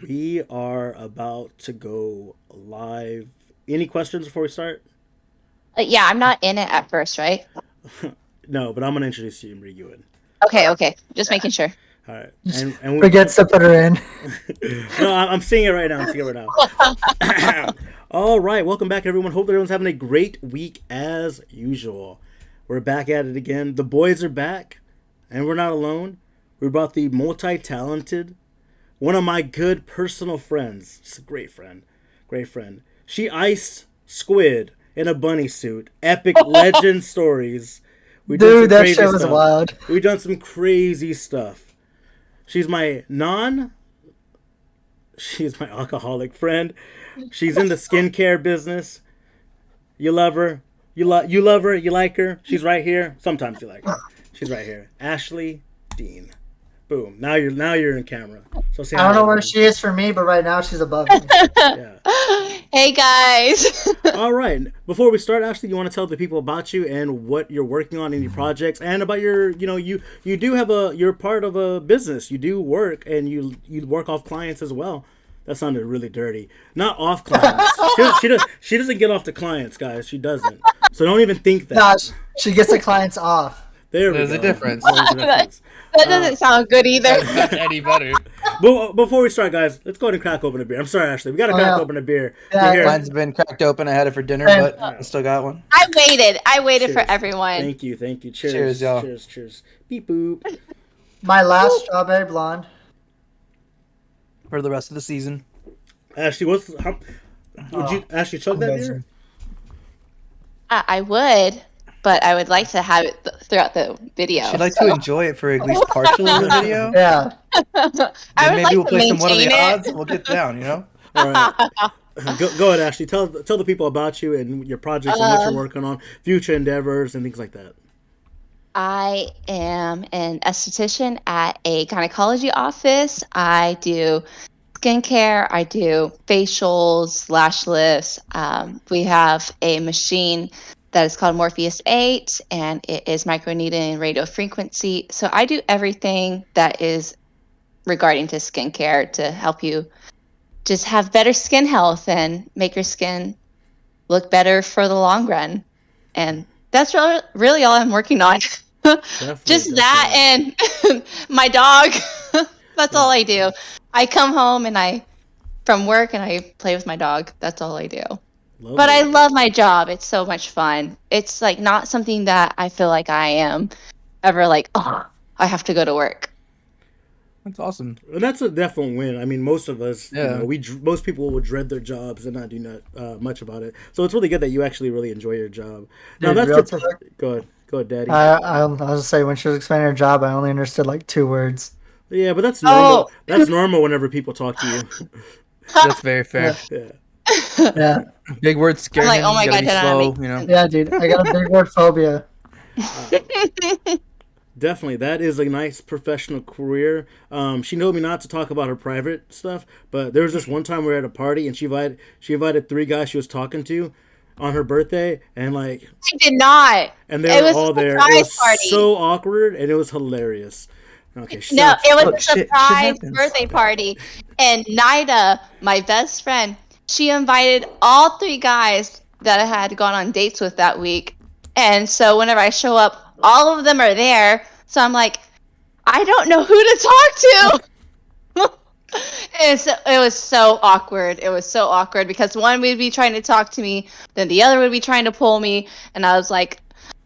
We are about to go live. Any questions before we start? Yeah, I'm not in it at first, right? No, but I'm gonna introduce you and bring you in. Okay. Just making sure. All right, Just and we. forgets to put her in. No, I'm seeing it right now. I'm seeing it right now. All right, welcome back, everyone. Hope everyone's having a great week as usual. We're back at it again. The boys are back, and we're not alone. We brought the multi-talented, one of my good personal friends. She's a great friend. Great friend. She iced squid in a bunny suit. Epic legend stories. We done some Dude, that crazy shit was stuff. wild. We done some crazy stuff. She's my she's my alcoholic friend. She's in the skincare business. You love her. You love her. You like her. She's right here. Sometimes you like her. She's right here. Ashley Deen. Boom. Now you're in camera. So say I don't hi, know where everyone. she is for me, but right now she's above me. Yeah. Hey guys. All right. Before we start, Ashley, you want to tell the people about you and what you're working on in your projects, and about your, you do have you're part of a business. You do work, and you work off clients as well. That sounded really dirty. Not off clients. She doesn't get off the clients, guys. She doesn't. So don't even think that. Gosh, she gets the clients off. There we There's go. a difference. There's a difference. That doesn't sound good either. That's Eddie better. But before we start, guys, let's go ahead and crack open a beer. I'm sorry, Ashley. We got to Oh, crack yeah. open a beer. Yeah, You're here. Mine's been cracked open. I had it for dinner, Hey. but I still got one. I waited for Cheers. everyone. Thank you. Cheers. Cheers, y'all. Cheers. Beep boop. My last strawberry blonde. For the rest of the season. Ashley, would you Ashley chug that beer? Amazing. I would, but I would like to have it throughout the video. She'd like to enjoy it for at least partially of the video. Yeah. I Then would maybe like we'll to play some What Are maintain the it. Odds? We'll get down, you know? All right. Go ahead, Ashley. Tell the people about you and your projects and what you're working on, future endeavors and things like that. I am an esthetician at a gynecology office. I do skincare. I do facials, lash lifts. We have a machine that is called Morpheus 8, and it is microneedling and radio frequency. So I do everything that is regarding to skincare to help you just have better skin health and make your skin look better for the long run. And that's really all I'm working on. Just that and my dog. That's all I do. I come home from work and I play with my dog. That's all I do. Lovely. But I love my job. It's so much fun. It's like not something that I feel like I am ever like, oh, I have to go to work. That's awesome. And that's a definite win. I mean, most of us, Yeah. most people would dread their jobs and not do much about it. So it's really good that you actually really enjoy your job. Now Dude, that's real your talk. Go ahead, Daddy. I'll just say when she was explaining her job, I only understood like 2 words. Yeah, but that's normal. Oh. That's normal whenever people talk to you. That's very fair. Yeah. Yeah. Big words scare I'm like, him. oh my You gotta God, be did I slow, make you know? Yeah, dude. I got a big word phobia. Definitely, that is a nice professional career. She told me not to talk about her private stuff, but there was this one time we were at a party and she invited 3 guys she was talking to on her birthday, and like, I did not. and they It were was all a there. It surprise was party. so awkward, and it was hilarious. Okay, No, it was Look, a shit surprise happens. birthday party. And Nida, my best friend, she invited all 3 guys that I had gone on dates with that week. And so whenever I show up, all of them are there. So I'm like, I don't know who to talk to. And so it was so awkward. It was so awkward because one would be trying to talk to me, then the other would be trying to pull me. And I was like,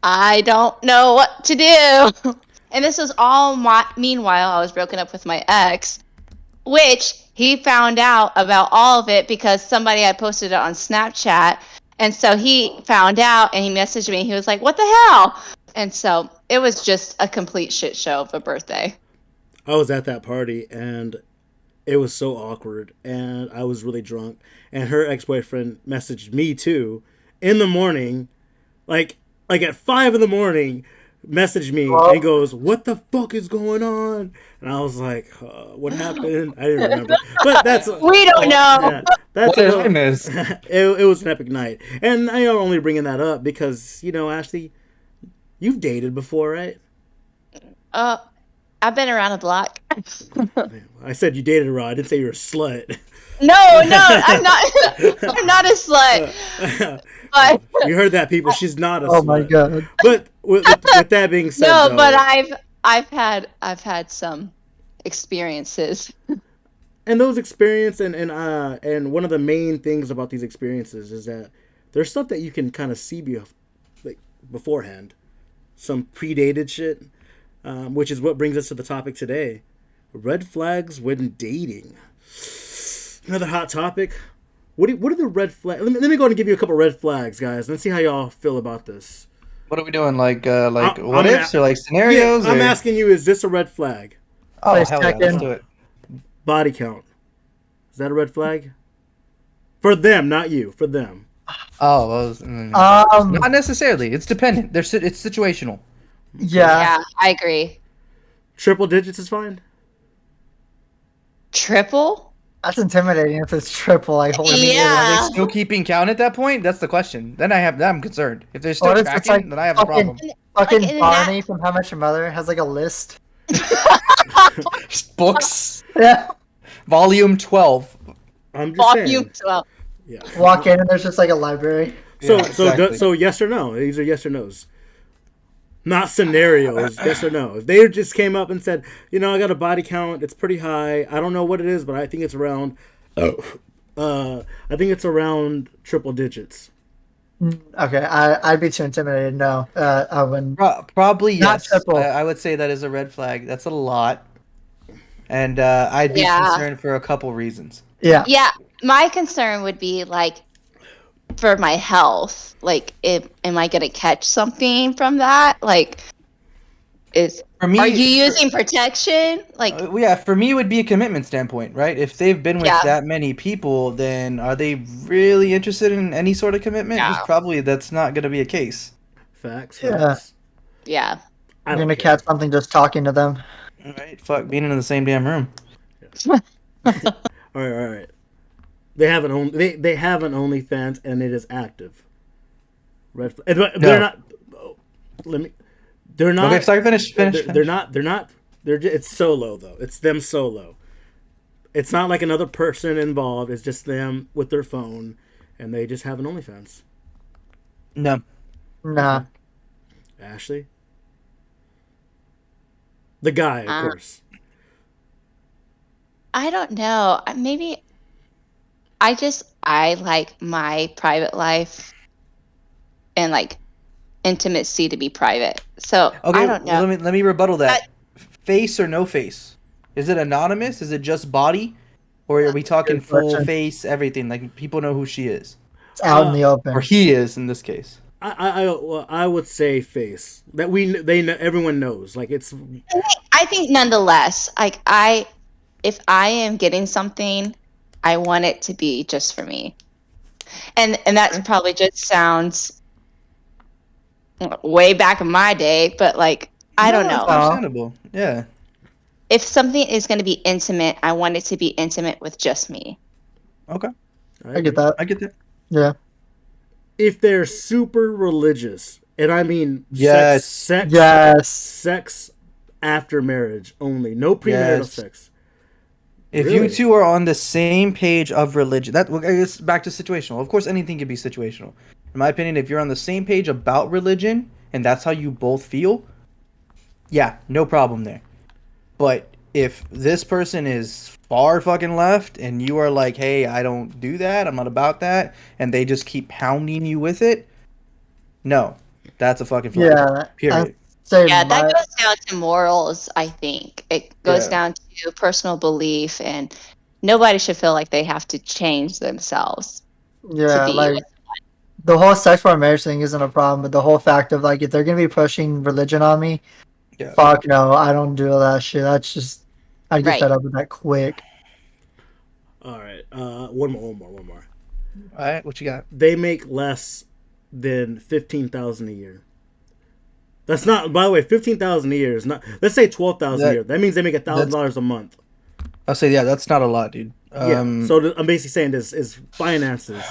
I don't know what to do. And this was all meanwhile, I was broken up with my ex, which he found out about all of it because somebody had posted it on Snapchat. And so he found out and he messaged me. He was like, what the hell? And so it was just a complete shit show of a birthday. I was at that party and it was so awkward, and I was really drunk, and her ex-boyfriend messaged me too in the morning, like at 5 in the morning, messaged me and goes, "What the fuck is going on?" And I was like, "What happened?" I didn't remember, but that's We don't know. yeah, that's What did I miss? it was an epic night, and I am only bringing that up because Ashley, you've dated before, right? I've been around the block. I said you dated a rod. I didn't say you're a slut. No, I'm not. I'm not a slut. But You heard that, people. She's not a Oh slut. my god. But with that being said, no, though, but I've had some experiences. and those experiences and one of the main things about these experiences is that there's stuff that you can kind of see beforehand, some predated shit, which is what brings us to the topic today: red flags when dating. Another hot topic. What are the red flags? Let me go ahead and give you a couple red flags, guys. Let's see how y'all feel about this. What are we doing? Like I'm what ifs or like scenarios? Yeah, I'm or... asking you: is this a red flag? Oh Please hell yeah, check let's in. do it. Body count. Is that a red flag? For them, not you. For them. Oh, well, Um, not necessarily. It's dependent. It's situational. yeah. Yeah, I agree. Triple digits is fine. Triple? That's intimidating if it's triple. Like, holy Are Yeah. they still keeping count at that point? That's the question. Then I'm concerned. If they're still What if it's tracking, like then I have a fucking- problem. Fucking Like, in Barney from How Much Your Mother has like a list. Books, Yeah. volume 12. I'm just saying. Volume 12. Yeah. Walk in and there's just like a library. So Yeah, exactly. so yes or no? These are yes or nos. Not scenarios. Yes or no. If they just came up and said, I got a body count. It's pretty high. I don't know what it is, but I think it's around. I think it's around triple digits. Okay, I'd be too intimidated. No, I wouldn't. Probably Not yes. triple. I would say that is a red flag. That's a lot. And I'd be Yeah. concerned for a couple reasons. Yeah. Yeah, my concern would be like for my health. Like, am I gonna catch something from that? Like, For me, are you using protection? Like, yeah, for me it would be a commitment standpoint, right? If they've been with Yeah. that many people, then are they really interested in any sort of commitment? Yeah. Because probably that's not going to be a case. Facts. Yeah. Facts. yeah, I You're don't gonna care. catch something just talking to them. Right? Fuck, being in the same damn room. All right. They have an OnlyFans and it is active. Red flag. But they're not. Let me. They're not. Okay, sorry, finish. They're not. It's solo though. It's them solo. It's not like another person involved. It's just them with their phone, and they just have an OnlyFans. No. Nah. Ashley, the guy, of course. I don't know. Maybe I like my private life and like intimacy to be private. So Okay, I don't know. well, let me rebuttal that. Face or no face? Is it anonymous? Is it just body? Or are we talking Good full question. face, everything? Like people know who she is. It's out in the open. Or he is in this case. I would say face that everyone knows. Like it's I think nonetheless, like if I am getting something, I want it to be just for me. And that probably just sounds way back in my day, but like I don't No, it's know. understandable. Yeah. If something is going to be intimate, I want it to be intimate with just me. Okay. I get that. I get that. Yeah. if they're super religious, and I mean Yes. Yes. sex after marriage only, no premarital Yes. sex. If Really? you two are on the same page of religion, that I guess back to situational. Of course, anything can be situational. In my opinion, if you're on the same page about religion and that's how you both feel, yeah, no problem there. But if this person is far fucking left and you are like, hey, I don't do that, I'm not about that, and they just keep pounding you with it, no, that's a fucking flag. Yeah. Period. Yeah, that goes down to morals, I think. It goes Yeah. down to personal belief, and nobody should feel like they have to change themselves Yeah, to be like with. the whole sex for marriage thing isn't a problem, but the whole fact of like if they're gonna be pushing religion on me, Yeah. fuck no, I don't do all that shit. That's just I get Right. fed up with that quick. All right, one more. All right, what you got? They make less than 15,000 a year. That's not. By the way, 15,000 a year is not. Let's say 12,000 a That- year. That means they make $1,000 a month. I'll say, yeah, that's not a lot, dude. Yeah. So I'm basically saying this is finances.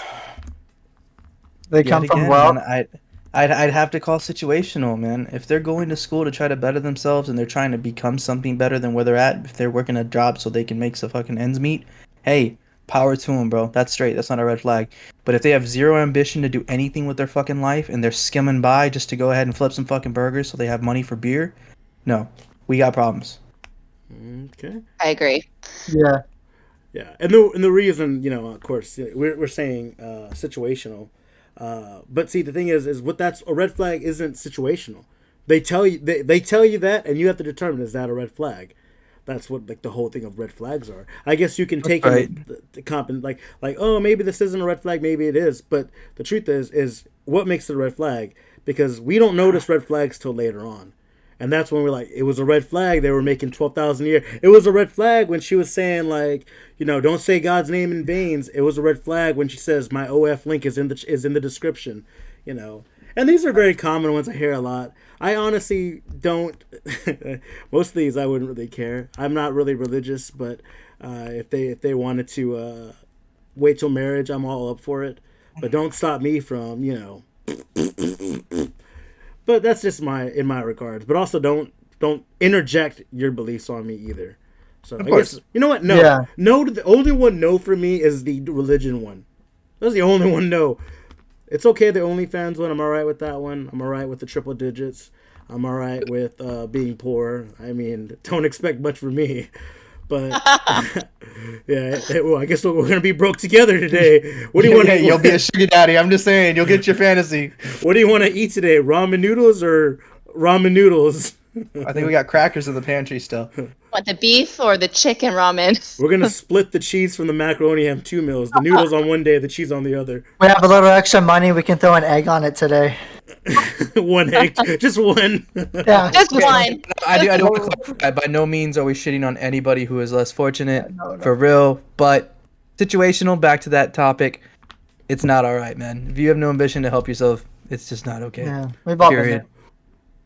They Yet come from again, wealth. man, I'd have to call situational, man. If they're going to school to try to better themselves and they're trying to become something better than where they're at, if they're working a job so they can make some fucking ends meet, hey, power to them, bro. That's straight. That's not a red flag. But if they have zero ambition to do anything with their fucking life and they're skimming by just to go ahead and flip some fucking burgers so they have money for beer, no, we got problems. Okay. I agree. Yeah. Yeah, and the reason, of course, we're saying situational, but see, the thing is what that's a red flag isn't situational. They tell you they tell you that, and you have to determine, is that a red flag. That's what like the whole thing of red flags are. I guess you can take Right. the comp and like oh, maybe this isn't a red flag, maybe it is, but the truth is what makes it a red flag, because we don't notice red flags till later on. And that's when we're like, it was a red flag. They were making 12,000 a year. It was a red flag when she was saying like, don't say God's name in vain. It was a red flag when she says my OF link is in the description. And these are very common ones I hear a lot. I honestly don't. Most of these I wouldn't really care. I'm not really religious, but if they wanted to wait till marriage, I'm all up for it. But don't stop me from But that's just in my regards. But also don't interject your beliefs on me either. So Of I course. guess you know what? No, Yeah. no. The only one no for me is the religion one. That's the only one no. It's okay, the OnlyFans one. I'm all right with that one. I'm all right with the triple digits. I'm all right with being poor. I mean, don't expect much from me. But yeah, well, I guess we're gonna be broke together today. What do you want? Yeah, you'll be a sugar daddy. I'm just saying, you'll get your fantasy. What do you want to eat today? Ramen noodles or ramen noodles? I think we got crackers in the pantry still. Want the beef or the chicken ramen? We're gonna split the cheese from the macaroni. Have 2 meals: the noodles on one day, the cheese on the other. We have a little extra money. We can throw an egg on it today. One egg, just one. Yeah. Just one. I do want to clarify, by no means are we shitting on anybody who is less fortunate, No. for real. But situational, back to that topic, it's not all right, man. If you have no ambition to help yourself, it's just not okay. Yeah. We've all been Period. there.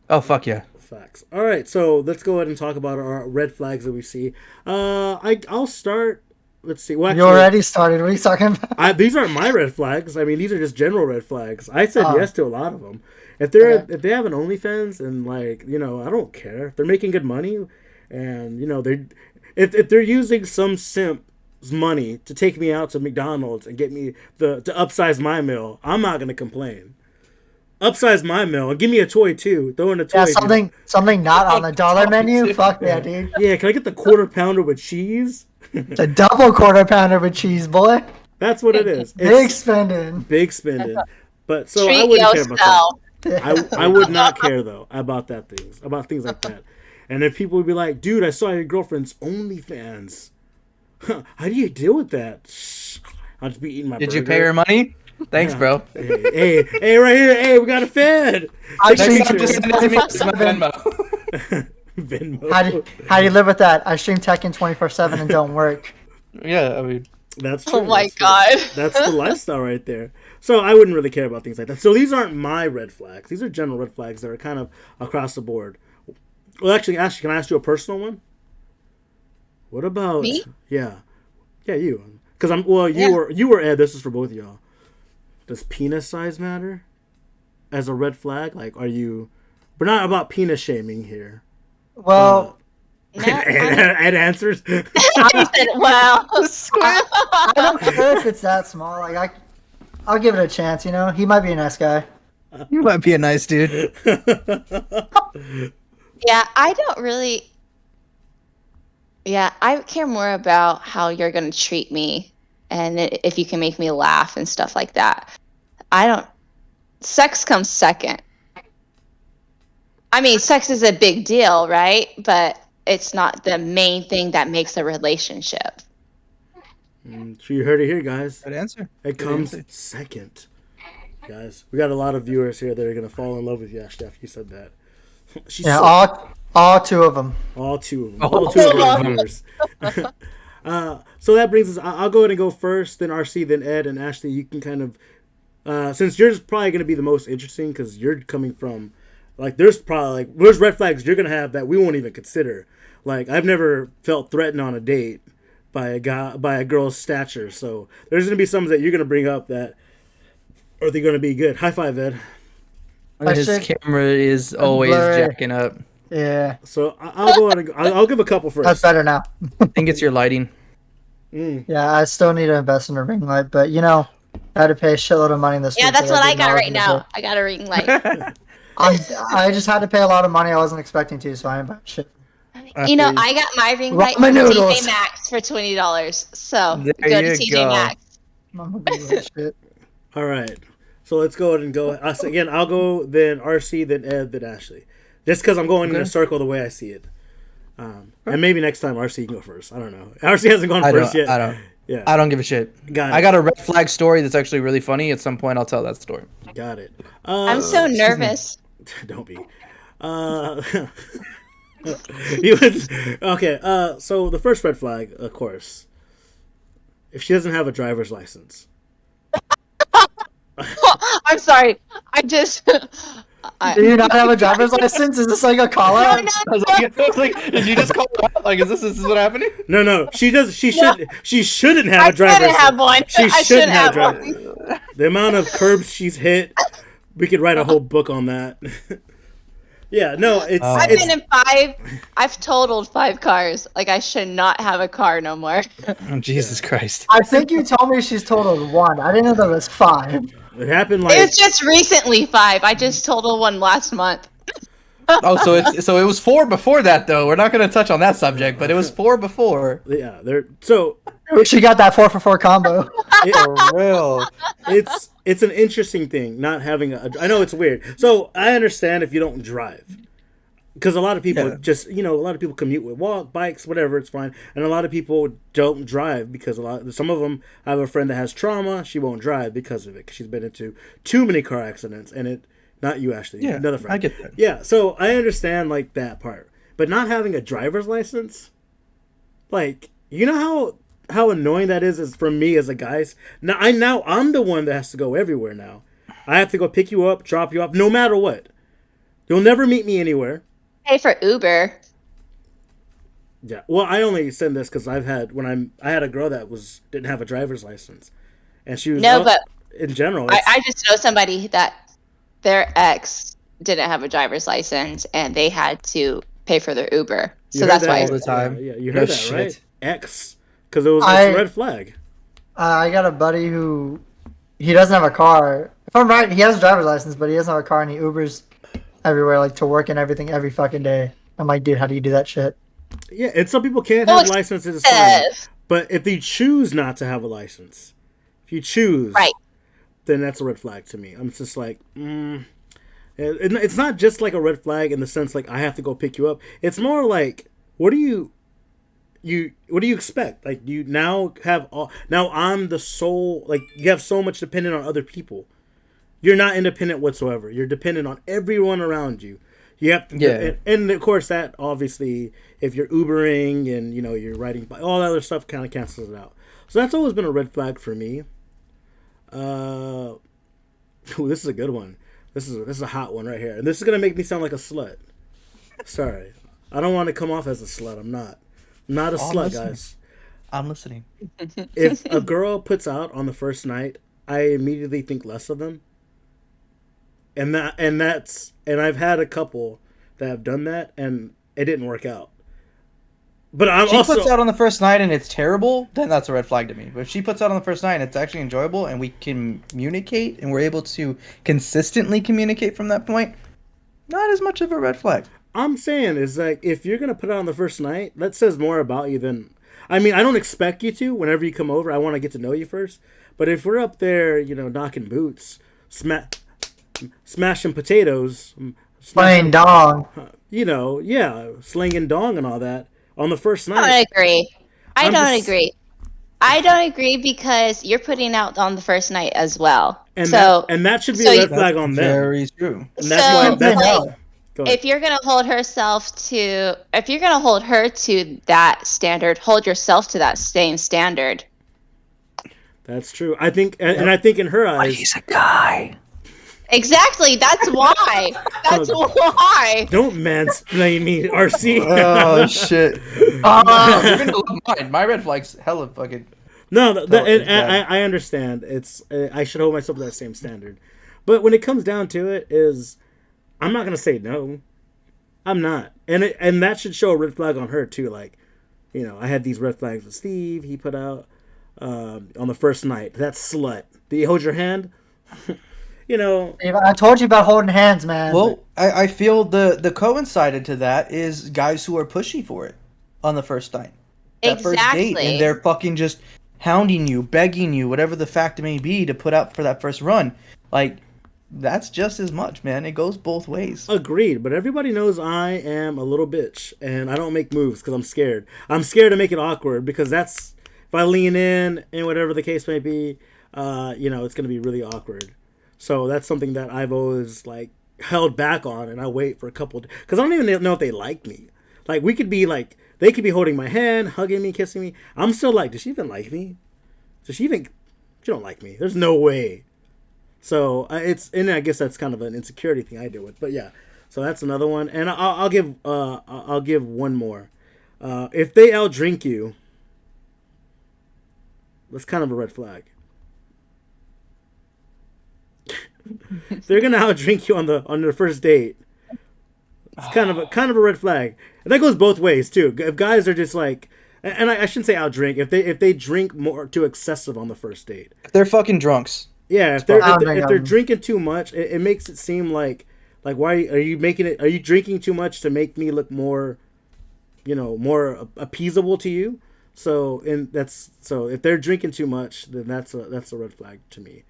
Oh, fuck yeah. Facts. All right, so let's go ahead and talk about our red flags that we see. I'll start. Let's see. Well, You already started. What are you talking about? these aren't my red flags. I mean, these are just general red flags. I said Oh. yes to a lot of them. If they're Okay. if they have an OnlyFans and like I don't care if they're making good money, and they if they're using some simp's money to take me out to McDonald's and get me to upsize my meal, I'm not gonna complain. Upsize my meal and give me a toy too. Throw in a toy. Yeah, if you- something not on the dollar menu. Fuck yeah, dude. Yeah, can I get the quarter pounder with cheese? It's a double quarter pounder with cheese, boy. That's what it is. Big It's spending. big spending. But so I Treat wouldn't care about that. yourself. I would not care though about things like that. And if people would be like, "Dude, I saw your girlfriend's OnlyFans. Huh, how do you deal with that?" Shh, I'll just be eating my. Did you burger. pay her money? Thanks, Yeah. bro. Hey, right here. Hey, we got a Fed. I Take stream Next time, pictures. just send it to me. It's my Venmo. Venmo. How do you live with that? I stream Tekken 24/7 and don't work. Yeah, I mean, That's true. Oh my That's god. That's the lifestyle right there. So I wouldn't really care about things like that. So these aren't my red flags. These are general red flags that are kind of across the board. Well, actually, Ash, can I ask you a personal one? What about Me? Yeah, you. Because Yeah. you were Ed. This is for both of y'all. Does penis size matter as a red flag? Like, are you? We're not about penis shaming here. Well, No, I Ed answers. said, well, I don't care if it's that small. Like I'll give it a chance. He might be a nice guy. you might be a nice dude. yeah, I don't really. Yeah, I care more about how you're going to treat me and if you can make me laugh and stuff like that. I don't. Sex comes second. I mean, sex is a big deal, right? But it's not the main thing that makes a relationship. So you heard it here, guys. Good answer. It Good comes answer. second. Guys, we got a lot of viewers here that are going to fall in love with you, Steph. You said that. She's Yeah, so- all two of them. all two of them. All All two of two our of them. viewers. So that brings us, I'll go ahead and go first, then RC, then Ed, and Ashley, you can kind of, since yours is probably going to be the most interesting because you're coming from, like, there's red flags you're going to have that we won't even consider. Like, I've never felt threatened on a date by a girl's stature. So there's going to be some that you're going to bring up that are they going to be good. High five, Ed. His camera is always blurry. jacking up. Yeah, So I'll go ahead and I'll give a couple first. that's better now. I think it's your lighting. Yeah, I still need to invest in a ring light, but I had to pay a shitload of money this week. Yeah, that's that what I didn't know got was right gonna now. do. I got a ring light. I just had to pay a lot of money I wasn't expecting to, so I didn't buy shit. You know, I got my ring light from Ramen noodles. TJ Maxx for $20. So There go to you TJ go. Maxx. I'm gonna Google that shit. All right. So let's go ahead and go. Again, I'll go, then RC, then Ed, then Ashley. Just because I'm going in a circle the way I see it. And maybe next time RC can go first. I don't know. RC hasn't gone first yet. Yeah. I don't give a shit. Got it. I got a red flag story that's actually really funny. At some point, I'll tell that story. Got it. I'm so nervous. Don't be. He was, okay. So the first red flag, of course, if she doesn't have a driver's license. I'm sorry. I just. Do you not have a driver's license? Is this like a call out? I was like, did you just call it out? Like, is this what happening? No. She does. She should. She shouldn't have a driver's shouldn't have one. She I shouldn't have a have driver's. The amount of curbs she's hit, we could write a whole book on that. Yeah, no, it's. I've been in 5. I've totaled 5 cars. Like, I should not have a car no more. Oh, Jesus Christ. I think you told me she's totaled 1. I didn't know there was 5. It happened It like. was just recently 5. I just totaled one last month. Oh, so it was 4 before that though. We're not going to touch on that subject, but it was 4 before. Yeah, they're so. She got that 4 for 4 combo. For real. It's an interesting thing not having a. I know it's weird. So I understand if you don't drive, because a lot of people just a lot of people commute with bikes, whatever. It's fine, and a lot of people don't drive because some of them. I have a friend that has trauma. She won't drive because of it. Cause she's been into too many car accidents, and it. Not you, Ashley. Yeah, another friend. I get that. Yeah, so I understand like that part, but not having a driver's license, like how annoying that is for me as a guy. Now I'm the one that has to go everywhere now. I have to go pick you up, drop you off, no matter what. You'll never meet me anywhere. Pay for Uber. Yeah. Well, I only send this because I had a girl that didn't have a driver's license, and she was No, but in general. I just know somebody that their ex didn't have a driver's license and they had to pay for their Uber. So that's why. all the time. Yeah, you heard No that, shit. right? X, because it's a red flag. I got a buddy who he doesn't have a car. If I'm right, he has a driver's license, but he doesn't have a car, and he Ubers everywhere, like to work and everything, every fucking day. I'm like, dude, how do you do that shit? Yeah, and some people can't have licenses. It's fine. But if they choose not to have a license, if you choose, Right. then that's a red flag to me. I'm just like, it's not just like a red flag in the sense like I have to go pick you up. It's more like, what do you expect? Like you now I'm the sole, like you have so much dependent on other people. You're not independent whatsoever. You're dependent on everyone around you. You have to, and of course that obviously if you're Ubering and you're riding bike, all that other stuff kind of cancels it out. So that's always been a red flag for me. Ooh, this is a good one. This is a hot one right here, and this is gonna make me sound like a slut. Sorry, I don't want to come off as a slut. I'm not a slut, guys. I'm listening. If a girl puts out on the first night, I immediately think less of them. And I've had a couple that have done that, and it didn't work out. But She puts out on the first night and it's terrible, then that's a red flag to me. But if she puts out on the first night and it's actually enjoyable and we can communicate and we're able to consistently communicate from that point, not as much of a red flag. I'm saying is like if you're gonna put it on the first night, that says more about you than. I mean, I don't expect you to. Whenever you come over, I want to get to know you first. But if we're up there, knocking boots, smashing potatoes, Playing dong. slinging dong and all that on the first night. I don't agree. I don't agree because you're putting out on the first night as well. And so that should be a red flag on them. Very true. And that's why if you're gonna hold her to that standard, hold yourself to that same standard. That's true. I think, and I think in her eyes, He's a guy. Exactly. That's why. That's why. Don't mansplain me, RC. Oh shit. You're gonna love mine. My red flag's hella fucking. No, I understand. I should hold myself to that same standard. But when it comes down to it, is I'm not gonna say no. I'm not, and that should show a red flag on her too. Like, I had these red flags with Steve. He put out on the first night. That slut. Did he hold your hand? I told you about holding hands, man. Well, I feel the coincided to that is guys who are pushy for it on the first night. That first date, and they're fucking just hounding you, begging you, whatever the fact may be, to put out for that first run. Like, that's just as much, man. It goes both ways. Agreed, but everybody knows I am a little bitch, and I don't make moves because I'm scared. I'm scared to make it awkward because if I lean in and whatever the case may be, it's going to be really awkward. So that's something that I've always held back on, and I wait for a couple because I don't even know if they like me. Like they could be holding my hand, hugging me, kissing me. I'm still like, does she even like me? She don't like me. There's no way. So and I guess that's kind of an insecurity thing I deal with. But yeah, so that's another one, and I'll give one more. If they outdrink you, that's kind of a red flag. They're gonna outdrink you on their first date. It's kind of a red flag, and that goes both ways too. If guys are just like, and I shouldn't say outdrink. If they drink more too excessive on the first date, they're fucking drunks. Yeah, if they're drinking too much, it makes it seem like why are you making it? Are you drinking too much to make me look more, more appeasable to you? So if they're drinking too much, then that's a red flag to me.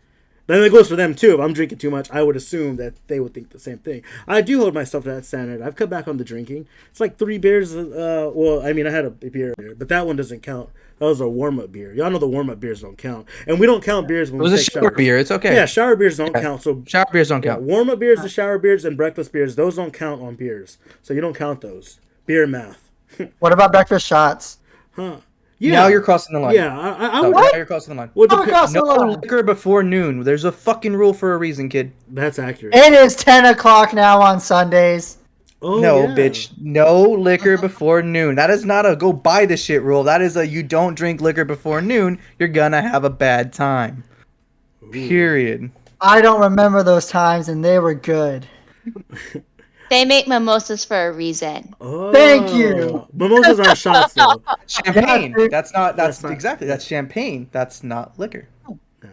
Then it goes for them too. If I'm drinking too much, I would assume that they would think the same thing. I do hold myself to that standard. I've cut back on the drinking. It's like 3 beers. I had a beer, but that one doesn't count. That was a warm-up beer. Y'all know the warm-up beers don't count. And we don't count beers when we take showers. It was a shower beer. It's okay. Yeah, shower beers don't count. So shower beers don't count. Warm-up beers, the shower beers, and breakfast beers, those don't count on beers. So you don't count those. Beer math. What about breakfast shots? Huh. Yeah. Now you're crossing the line. Yeah, I would. Now you're crossing the line. No liquor before noon. There's a fucking rule for a reason, kid. That's accurate. It is 10 o'clock now on Sundays. Oh, no, yeah. bitch. No liquor before noon. That is not a go buy the shit rule. That is a you don't drink liquor before noon. You're gonna have a bad time. Ooh. Period. I don't remember those times, and they were good. They make mimosas for a reason. Oh, thank you. Mimosas aren't shots, though. Champagne. That's exactly. That's champagne. That's not liquor.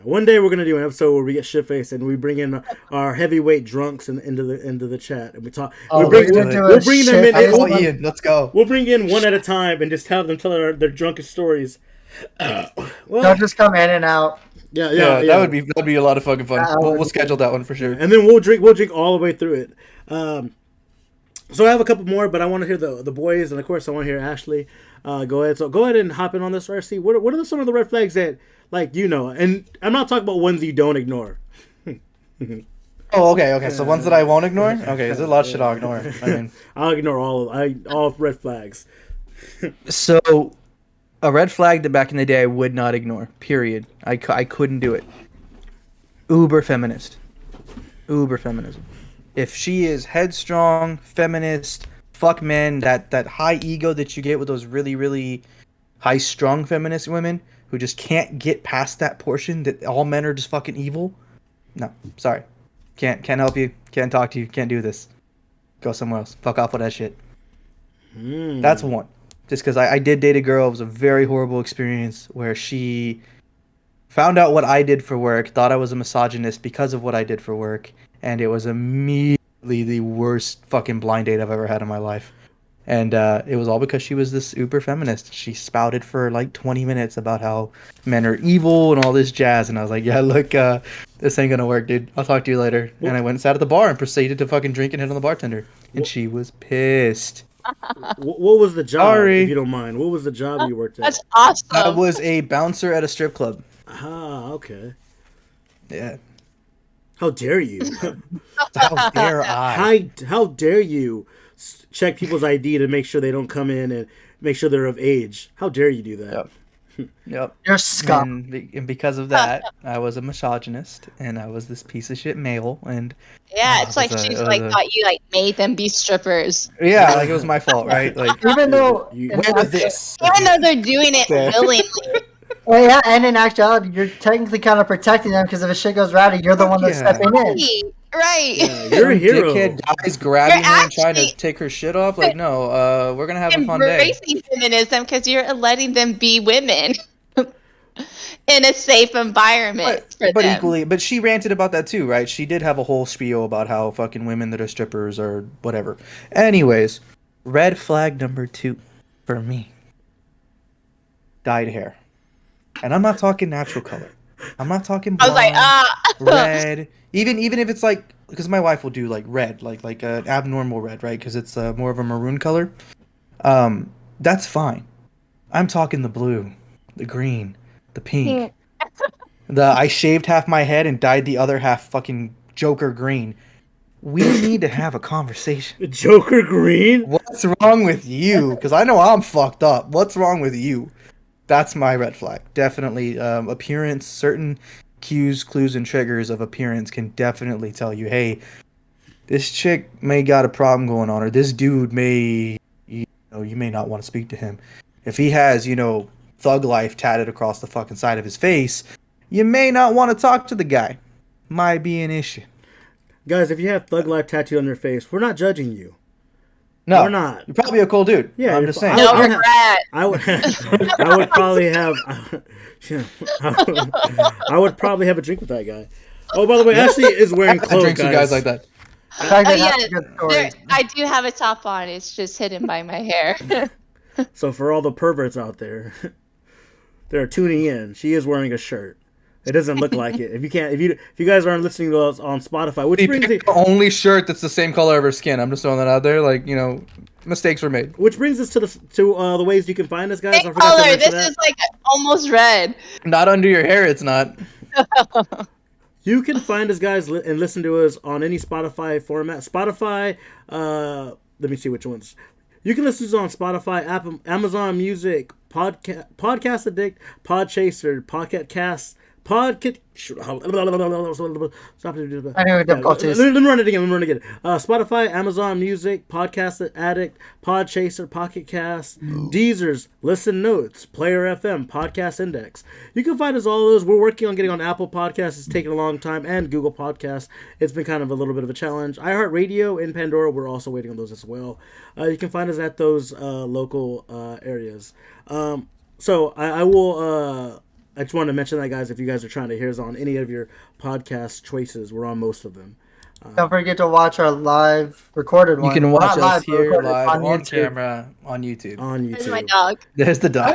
One day we're gonna do an episode where we get shit faced and we bring in our heavyweight drunks into the chat and we talk. We'll bring them in. Let's go. We'll bring in one at a time and just have them tell their drunkest stories. They'll just come in and out. Yeah. That'd be a lot of fucking fun. We'll schedule that one for sure. And then we'll drink all the way through it. So I have a couple more, but I want to hear the boys, and of course I want to hear Ashley. Go ahead. So go ahead and hop in on this, RC. What are some of the red flags that and I'm not talking about ones you don't ignore. Oh, okay. So ones that I won't ignore. Okay, there's a lot of shit I'll ignore. I mean, I'll ignore all red flags. So, a red flag that back in the day I would not ignore. Period. I couldn't do it. Uber feminist. Uber feminism. If she is headstrong, feminist, fuck men, that high ego that you get with those really, really high-strung feminist women who just can't get past that portion that all men are just fucking evil. No, sorry. Can't help you. Can't talk to you. Can't do this. Go somewhere else. Fuck off with that shit. That's one. Just because I did date a girl. It was a very horrible experience where she found out what I did for work, thought I was a misogynist because of what I did for work, and it was immediately the worst fucking blind date I've ever had in my life. And it was all because she was this uber feminist. She spouted for like 20 minutes about how men are evil and all this jazz. And I was like, yeah, look, this ain't gonna work, dude. I'll talk to you later. And I went and sat at the bar and proceeded to fucking drink and hit on the bartender. And she was pissed. What was the job, if you don't mind? What was the job you worked at? That's awesome. I was a bouncer at a strip club. Ah, okay. Yeah. How dare you? How dare I? How dare you check people's ID to make sure they don't come in and make sure they're of age? How dare you do that? Yep. You're scum. And because of that, I was a misogynist, and I was this piece of shit male. And yeah, it's like she's thought you made them be strippers. Yeah, like it was my fault, right? Like even though even though they're doing it willingly. Well, yeah, and in actuality, you're technically kind of protecting them because if a shit goes rowdy, you're the one that's stepping in. Right. Yeah, you're a hero. Dickhead guys grabbing You're her and trying to actually- take her shit off. Like, no, we're gonna have a fun day. Embracing feminism because you're letting them be women in a safe environment for But them. equally, but she ranted about that too, right? She did have a whole spiel about how fucking women that are strippers or whatever. Anyways, red flag number 2 for me. Dyed hair. And I'm not talking natural color. I'm not talking I was blonde, like, red. Even if it's like, because my wife will do like red, like an abnormal red, right? Because it's more of a maroon color. That's fine. I'm talking the blue, the green, the pink. I shaved half my head and dyed the other half fucking Joker green. We need to have a conversation. Joker green? What's wrong with you? Because I know I'm fucked up. What's wrong with you? That's my red flag. Definitely, appearance, certain cues, clues, and triggers of appearance can definitely tell you, hey, this chick may got a problem going on, or this dude may, you may not want to speak to him. If he has, thug life tatted across the fucking side of his face, you may not want to talk to the guy. Might be an issue. Guys, if you have thug life tattooed on your face, we're not judging you. No, We're not. You're probably a cool dude. Yeah, I'm you're just fi- saying. no I would- regret. I would probably have. I would probably have a drink with that guy. Oh, by the way, Ashley is wearing I clothes, drink some guys like that. In fact, Oh, they have yeah, some good stories. I do have a top on. It's just hidden by my hair. So for all the perverts out there that are tuning in, she is wearing a shirt. It doesn't look like it. If you guys aren't listening to us on Spotify, which He brings picked the only shirt that's the same color of her skin. I'm just throwing that out there. Like, mistakes were made. us to the ways you can find us, guys. I Pink forgot to color. mention This that. is like almost red. Not under your hair, it's not. You can find us, guys, and listen to us on any Spotify format. Spotify, let me see which ones. You can listen to us on Spotify, Apple, Amazon Music, Podcast Addict, Podchaser, Pocket Cast, Stop. I know difficulties. Let me run it again. Spotify, Amazon Music, Podcast Addict, Podchaser, Pocket Cast, Deezer's, Listen Notes, Player FM, Podcast Index. You can find us all those. We're working on getting on Apple Podcasts. It's taken a long time, and Google Podcasts. It's been kind of a little bit of a challenge. iHeartRadio and Pandora, we're also waiting on those as well. You can find us at those local areas. So I will. I just wanted to mention that, guys. If you guys are trying to hear us on any of your podcast choices, we're on most of them. Don't forget to watch our live recorded You one. can watch Not us but here recorded live on YouTube. camera on YouTube. On YouTube. There's my dog. There's the dog.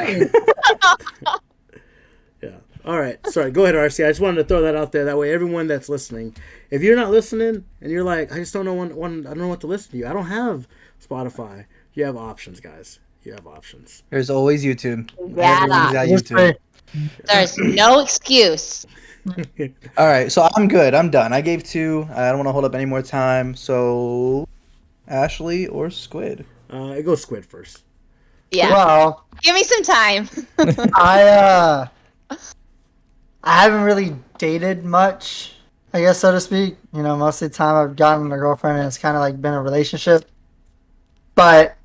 Yeah. All right. Sorry. Go ahead, RC. I just wanted to throw that out there. That way, everyone that's listening, if you're not listening and you're like, I just don't know I don't know what to listen to. I don't have Spotify. You have options, guys. You have options. There's always YouTube. Yeah. Everything's got Just YouTube. pray. There's no excuse. All right, so I'm good. I'm done. I gave 2. I don't want to hold up any more time. So, Ashley or Squid? It goes Squid first. Yeah. Well, Give me some time. I haven't really dated much, I guess, so to speak. Most of the time I've gotten a girlfriend and it's kind of like been a relationship. But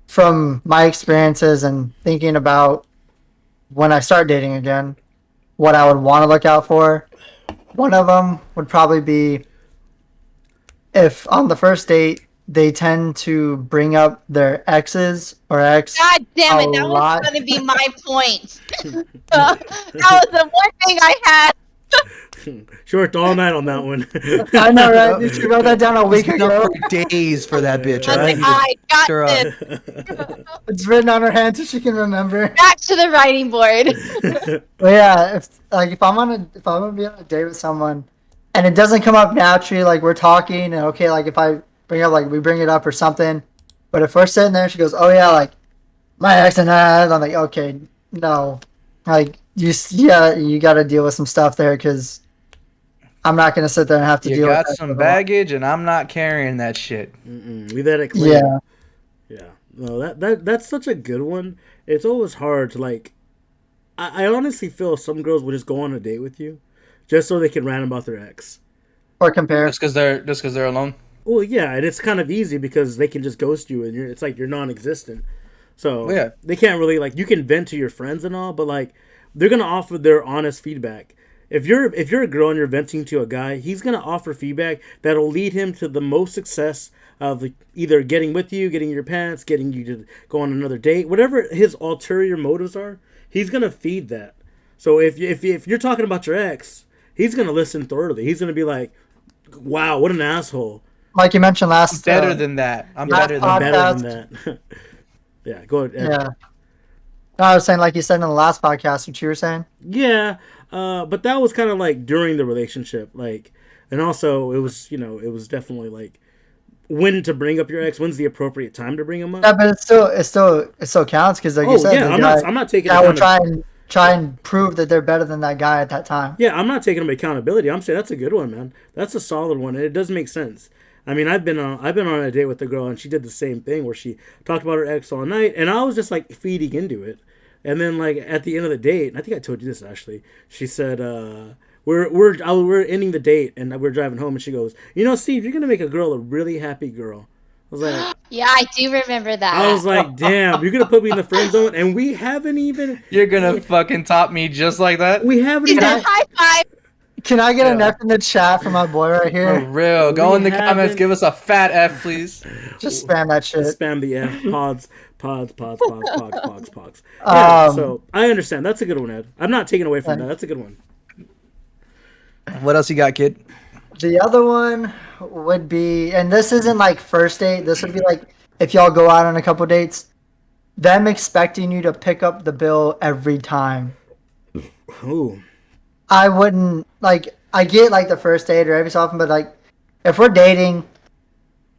from my experiences and thinking about when I start dating again, what I would want to look out for, one of them would probably be if on the first date they tend to bring up their exes or ex. God damn it. A That lot. was going to be my point. That was the one thing I had. She worked all night on that one. I know, right? She wrote that down a week It's ago. for days for that bitch. I was Right? like, I got Sure, this. It's written on her hand so she can remember. Back to the writing board. But yeah, if I'm gonna be on a date with someone, and it doesn't come up naturally, like we're talking, and okay, like if I we bring it up or something, but if we're sitting there, she goes, "Oh yeah, like my ex and that," I'm like, okay, no, like you got to deal with some stuff there because I'm not gonna sit there and have to You deal got with that some for a baggage, and I'm not carrying that shit. Leave that at while. clear. Yeah, Yeah. No, that's such a good one. It's always hard to like. I honestly feel some girls will just go on a date with you, just so they can rant about their ex. or compare. Just because they're alone. Well, yeah, and it's kind of easy because they can just ghost you, and it's like you're non-existent. So Yeah. they can't really like. You can vent to your friends and all, but like they're gonna offer their honest feedback. If you're a girl and you're venting to a guy, he's gonna offer feedback that'll lead him to the most success of either getting with you, getting your pants, getting you to go on another date, whatever his ulterior motives are. He's gonna feed that. So if you're talking about your ex, he's gonna listen thoroughly. He's gonna be like, "Wow, what an asshole." Like you mentioned last. Better than that. I'm last better than I'm that. better than that. Yeah, go ahead. Yeah. No, I was saying, like you said in the last podcast, what you were saying. Yeah, but that was kind of like during the relationship, like, and also it was definitely like when to bring up your ex, when's the appropriate time to bring him up. Yeah, but it still counts because, like you said, yeah, the I'm not taking guy will try and prove that they're better than that guy at that time. Yeah, I'm not taking him accountability. I'm saying that's a good one, man. That's a solid one, and it does make sense. I mean, I've been on a date with a girl, and she did the same thing where she talked about her ex all night, and I was just like feeding into it. And then, like, at the end of the date, and I think I told you this actually. She said, "We're ending the date, and we're driving home." And she goes, Steve, you're gonna make a girl a really happy girl." I was like, Yeah, I do remember that. I was like, "Damn, you're gonna put me in the friend zone," and we haven't even. You're gonna fucking top me just like that? We haven't He even. said high five. Can I get an F in the chat from my boy right For here? real. Go We in the comments, haven't- give us a fat F, please. Just spam that shit. Spam the F pods. Yeah, so I understand. That's a good one, Ed. I'm not taking away from that. That's a good one. What else you got, kid? The other one would be, and this isn't like first date. This would be like if y'all go out on a couple dates, them expecting you to pick up the bill every time. Ooh. I wouldn't like. I get like the first date or every so often, but like if we're dating,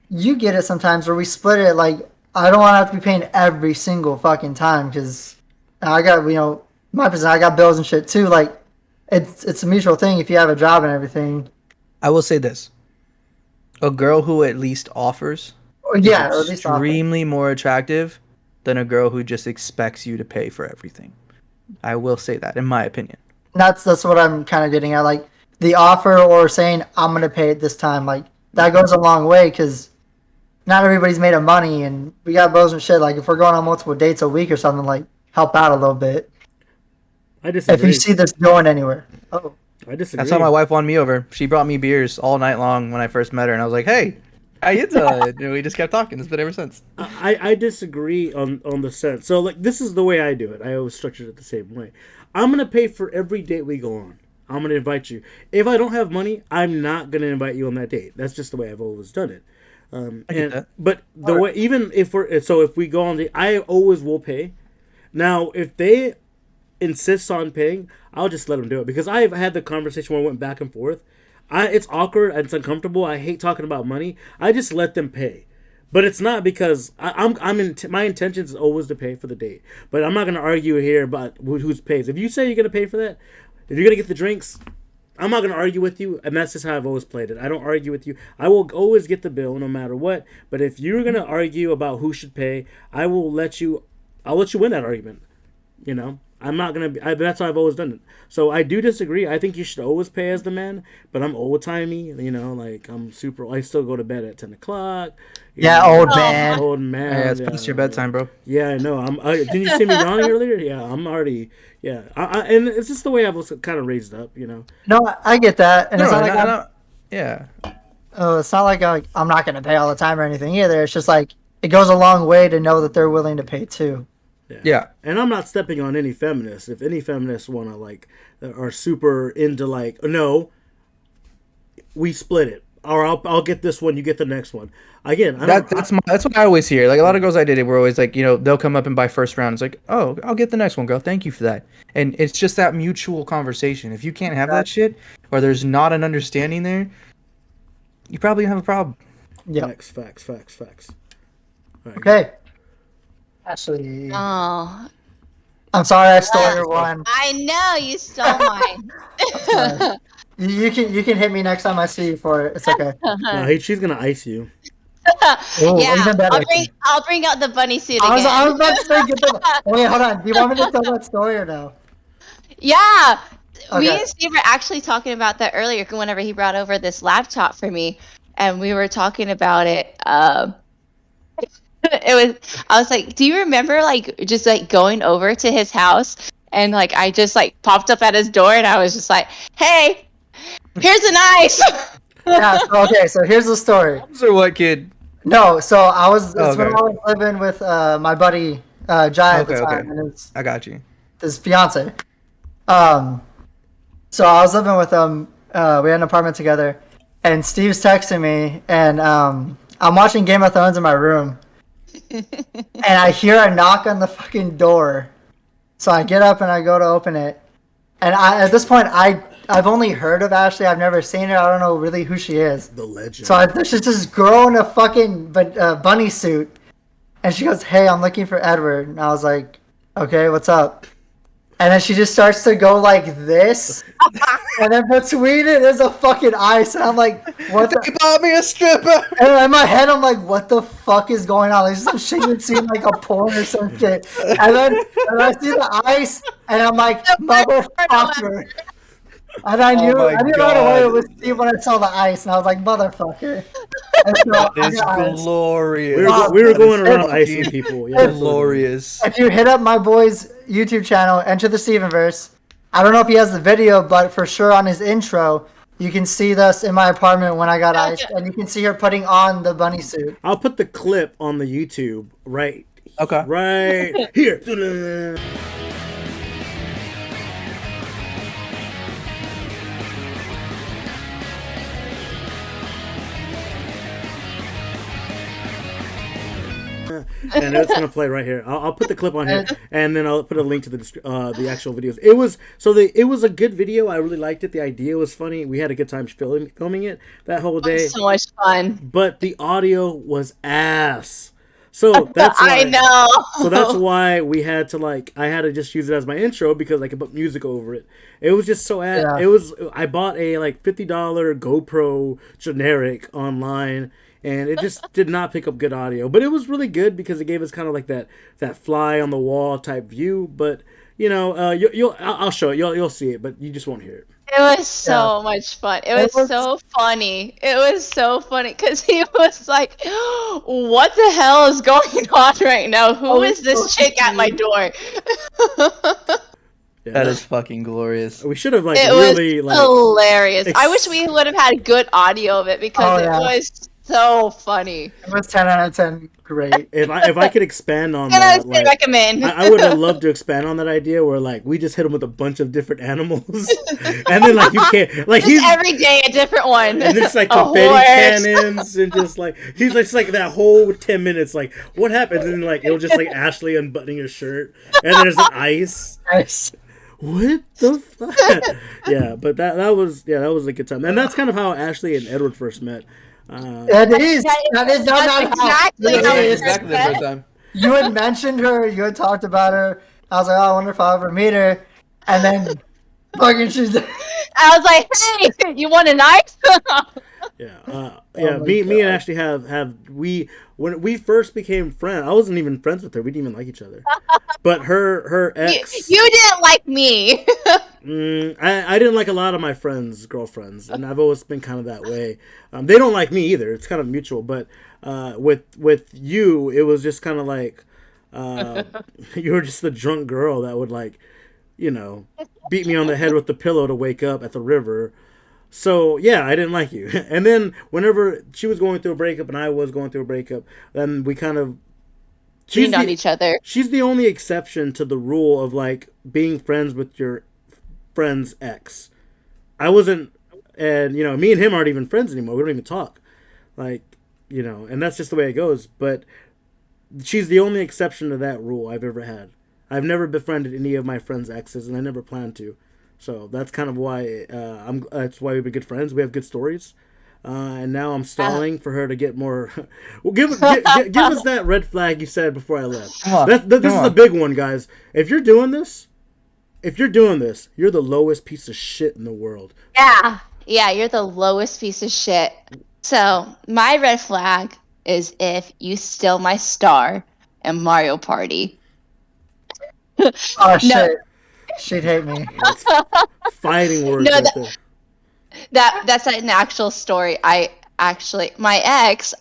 you get it sometimes where we split it. Like I don't want to have to be paying every single fucking time because I got my percent. I got bills and shit too. Like it's a mutual thing if you have a job and everything. I will say this. A girl who at least offers Yeah, or is at least offer. extremely more attractive than a girl who just expects you to pay for everything. I will say that, in my opinion. That's what I'm kind of getting at. Like the offer or saying I'm gonna pay it this time. Like that goes a long way because not everybody's made of money and we got bills and shit. Like if we're going on multiple dates a week or something, like help out a little bit. I disagree. If you see this going anywhere. Oh. I disagree. That's how my wife won me over. She brought me beers all night long when I first met her, and I was like, "Hey, how you doing?" And we just kept talking. It's been ever since. I disagree on the sense. So like this is the way I do it. I always structure it the same way. I'm gonna pay for every date we go on. I'm gonna invite you. If I don't have money, I'm not gonna invite you on that date. That's just the way I've always done it. I get that. But the way, even if if we go on the, I always will pay. Now, if they insist on paying, I'll just let them do it because I've had the conversation where I went back and forth. It's awkward. It's uncomfortable. I hate talking about money. I just let them pay. But it's not because my intention is always to pay for the date. But I'm not going to argue here about who's pays. If you say you're going to pay for that, if you're going to get the drinks, I'm not going to argue with you. And that's just how I've always played it. I don't argue with you. I will always get the bill no matter what. But if you're going to argue about who should pay, I'll let you win that argument. I'm not going to that's how I've always done it. So I do disagree. I think you should always pay as the man, but I'm old-timey, like I still go to bed at 10 o'clock. Yeah, old man. Old man. Hey, it's past your bedtime, bro. Yeah, I know. Didn't you see me yawning earlier? Yeah, I'm already, yeah. And it's just the way I was kind of raised up, No, I get that. And it's not like yeah. it's not like I'm not gonna pay all the time or anything either. It's just like it goes a long way to know that they're willing to pay too. Yeah. And I'm not stepping on any feminists. If any feminists want to are super into no, we split it, or I'll get this one, you get the next one. Again, That's what I always hear. Like a lot of girls I dated were always like, they'll come up and buy first round. It's like, oh, I'll get the next one, girl. Thank you for that. And it's just that mutual conversation. If you can't have that shit, or there's not an understanding there, you probably have a problem. Yeah. Facts. All right. Okay. Ashley. Oh, I'm sorry I stole your one. I know you stole mine. You can hit me next time I see you for it. It's okay. No, she's gonna ice you. Ooh, Yeah, even better. I'll bring out the bunny suit I was again. about to say, wait, hold on. Do you want me to tell that story or no? Yeah, me Okay. and Steve were actually talking about that earlier whenever he brought over this laptop for me, and we were talking about it. I was like, do you remember just going over to his house and like I just like popped up at his door, and I was just like, "Hey, here's an ice." Yeah. So here's the story. Or what, kid? No, so I was. Oh, It's when okay. I was living with my buddy Jai at the Okay, time, okay. and I got you. his fiance. So I was living with them. We had an apartment together, and Steve's texting me, and I'm watching Game of Thrones in my room, and I hear a knock on the fucking door. So I get up and I go to open it, and at this point I've only heard of Ashley. I've never seen her. I don't know really who she is. The legend. So there's just this girl in a fucking bunny suit, and she goes, "Hey, I'm looking for Edward." And I was like, "Okay, what's up?" And then she just starts to go like this, and then between it is a fucking ice, and I'm like, "What the?" They bought me a stripper. And in my head, I'm like, "What the fuck is going on?" Like some shit you'd see in like a porn or some shit. And then I see the ice, and I'm like, "Motherfucker!" And I knew, my I knew right away God. it was Steve when I saw the ice, and I was like, "Motherfucker!" And so I It's got ice. glorious. we were going That is around icing fucking people. Yeah, glorious. If you hit up my boy's YouTube channel, Enter the Stevenverse, I don't know if he has the video, but for sure on his intro, you can see us in my apartment when I got iced, and you can see her putting on the bunny suit. I'll put the clip on the YouTube right here. And it's gonna play right here. I'll put the clip on here, and then I'll put a link to the actual videos. It was a good video. I really liked it. The idea was funny. We had a good time filming it that whole day. So much fun. But the audio was ass. So that's why, I know. So that's why we had to I had to just use it as my intro because I could put music over it. It was just so Yeah. It was. I bought a $50 GoPro generic online, and it just did not pick up good audio. But it was really good because it gave us kind of like that fly on the wall type view. But I'll show it. You'll see it, but you just won't hear it. It was so much fun. It was so funny. It was so funny because he was like, "What the hell is going on right now? Who is this chick at my door?" Yeah, That is fucking glorious. We should have It really was hilarious. I wish we would have had good audio of it because it was so funny. It was 10 out of 10. Great. If I could expand on And I that, would recommend. I would have loved to expand on that idea where we just hit him with a bunch of different animals, and then you can't just every day a different one. and it's A confetti horse. cannons and he's just that whole 10 minutes what happens, and it was just Ashley unbuttoning her shirt, and there's ice. Nice. What the fuck? Yeah, but that was a good time, and that's kind of how Ashley and Edward first met. That is not That's how. exactly It how is. Exactly the first time. You had mentioned her. You had talked about her. I was like, "Oh, I wonder if I'll ever meet her." And then, fucking, she's. I was like, "Hey, you want a knife?" Yeah, my me and God. Ashley when we first became friends. I wasn't even friends with her. We didn't even like each other. But her ex, You didn't like me. I didn't like a lot of my friends' girlfriends, and I've always been kind of that way. They don't like me either. It's kind of mutual. But with you, it was just kind of you were just the drunk girl that would beat me on the head with the pillow to wake up at the river. So yeah, I didn't like you. And then whenever she was going through a breakup and I was going through a breakup, then we kind of Cheating on each other. She's the only exception to the rule of being friends with your friend's ex. I wasn't, and me and him aren't even friends anymore. We don't even talk, and that's just the way it goes. But she's the only exception to that rule I've ever had. I've never befriended any of my friends' exes, and I never plan to. So that's kind of why that's why we've been good friends. We have good stories, and now I'm stalling for her to get more. Well, give us that red flag you said before I left. Come on, This is a big one, guys. If you're doing this, you're the lowest piece of shit in the world. Yeah, you're the lowest piece of shit. So my red flag is if you steal my star in Mario Party. Oh shit. She'd hate me. Fighting words. No, right there. that's an actual story. My ex,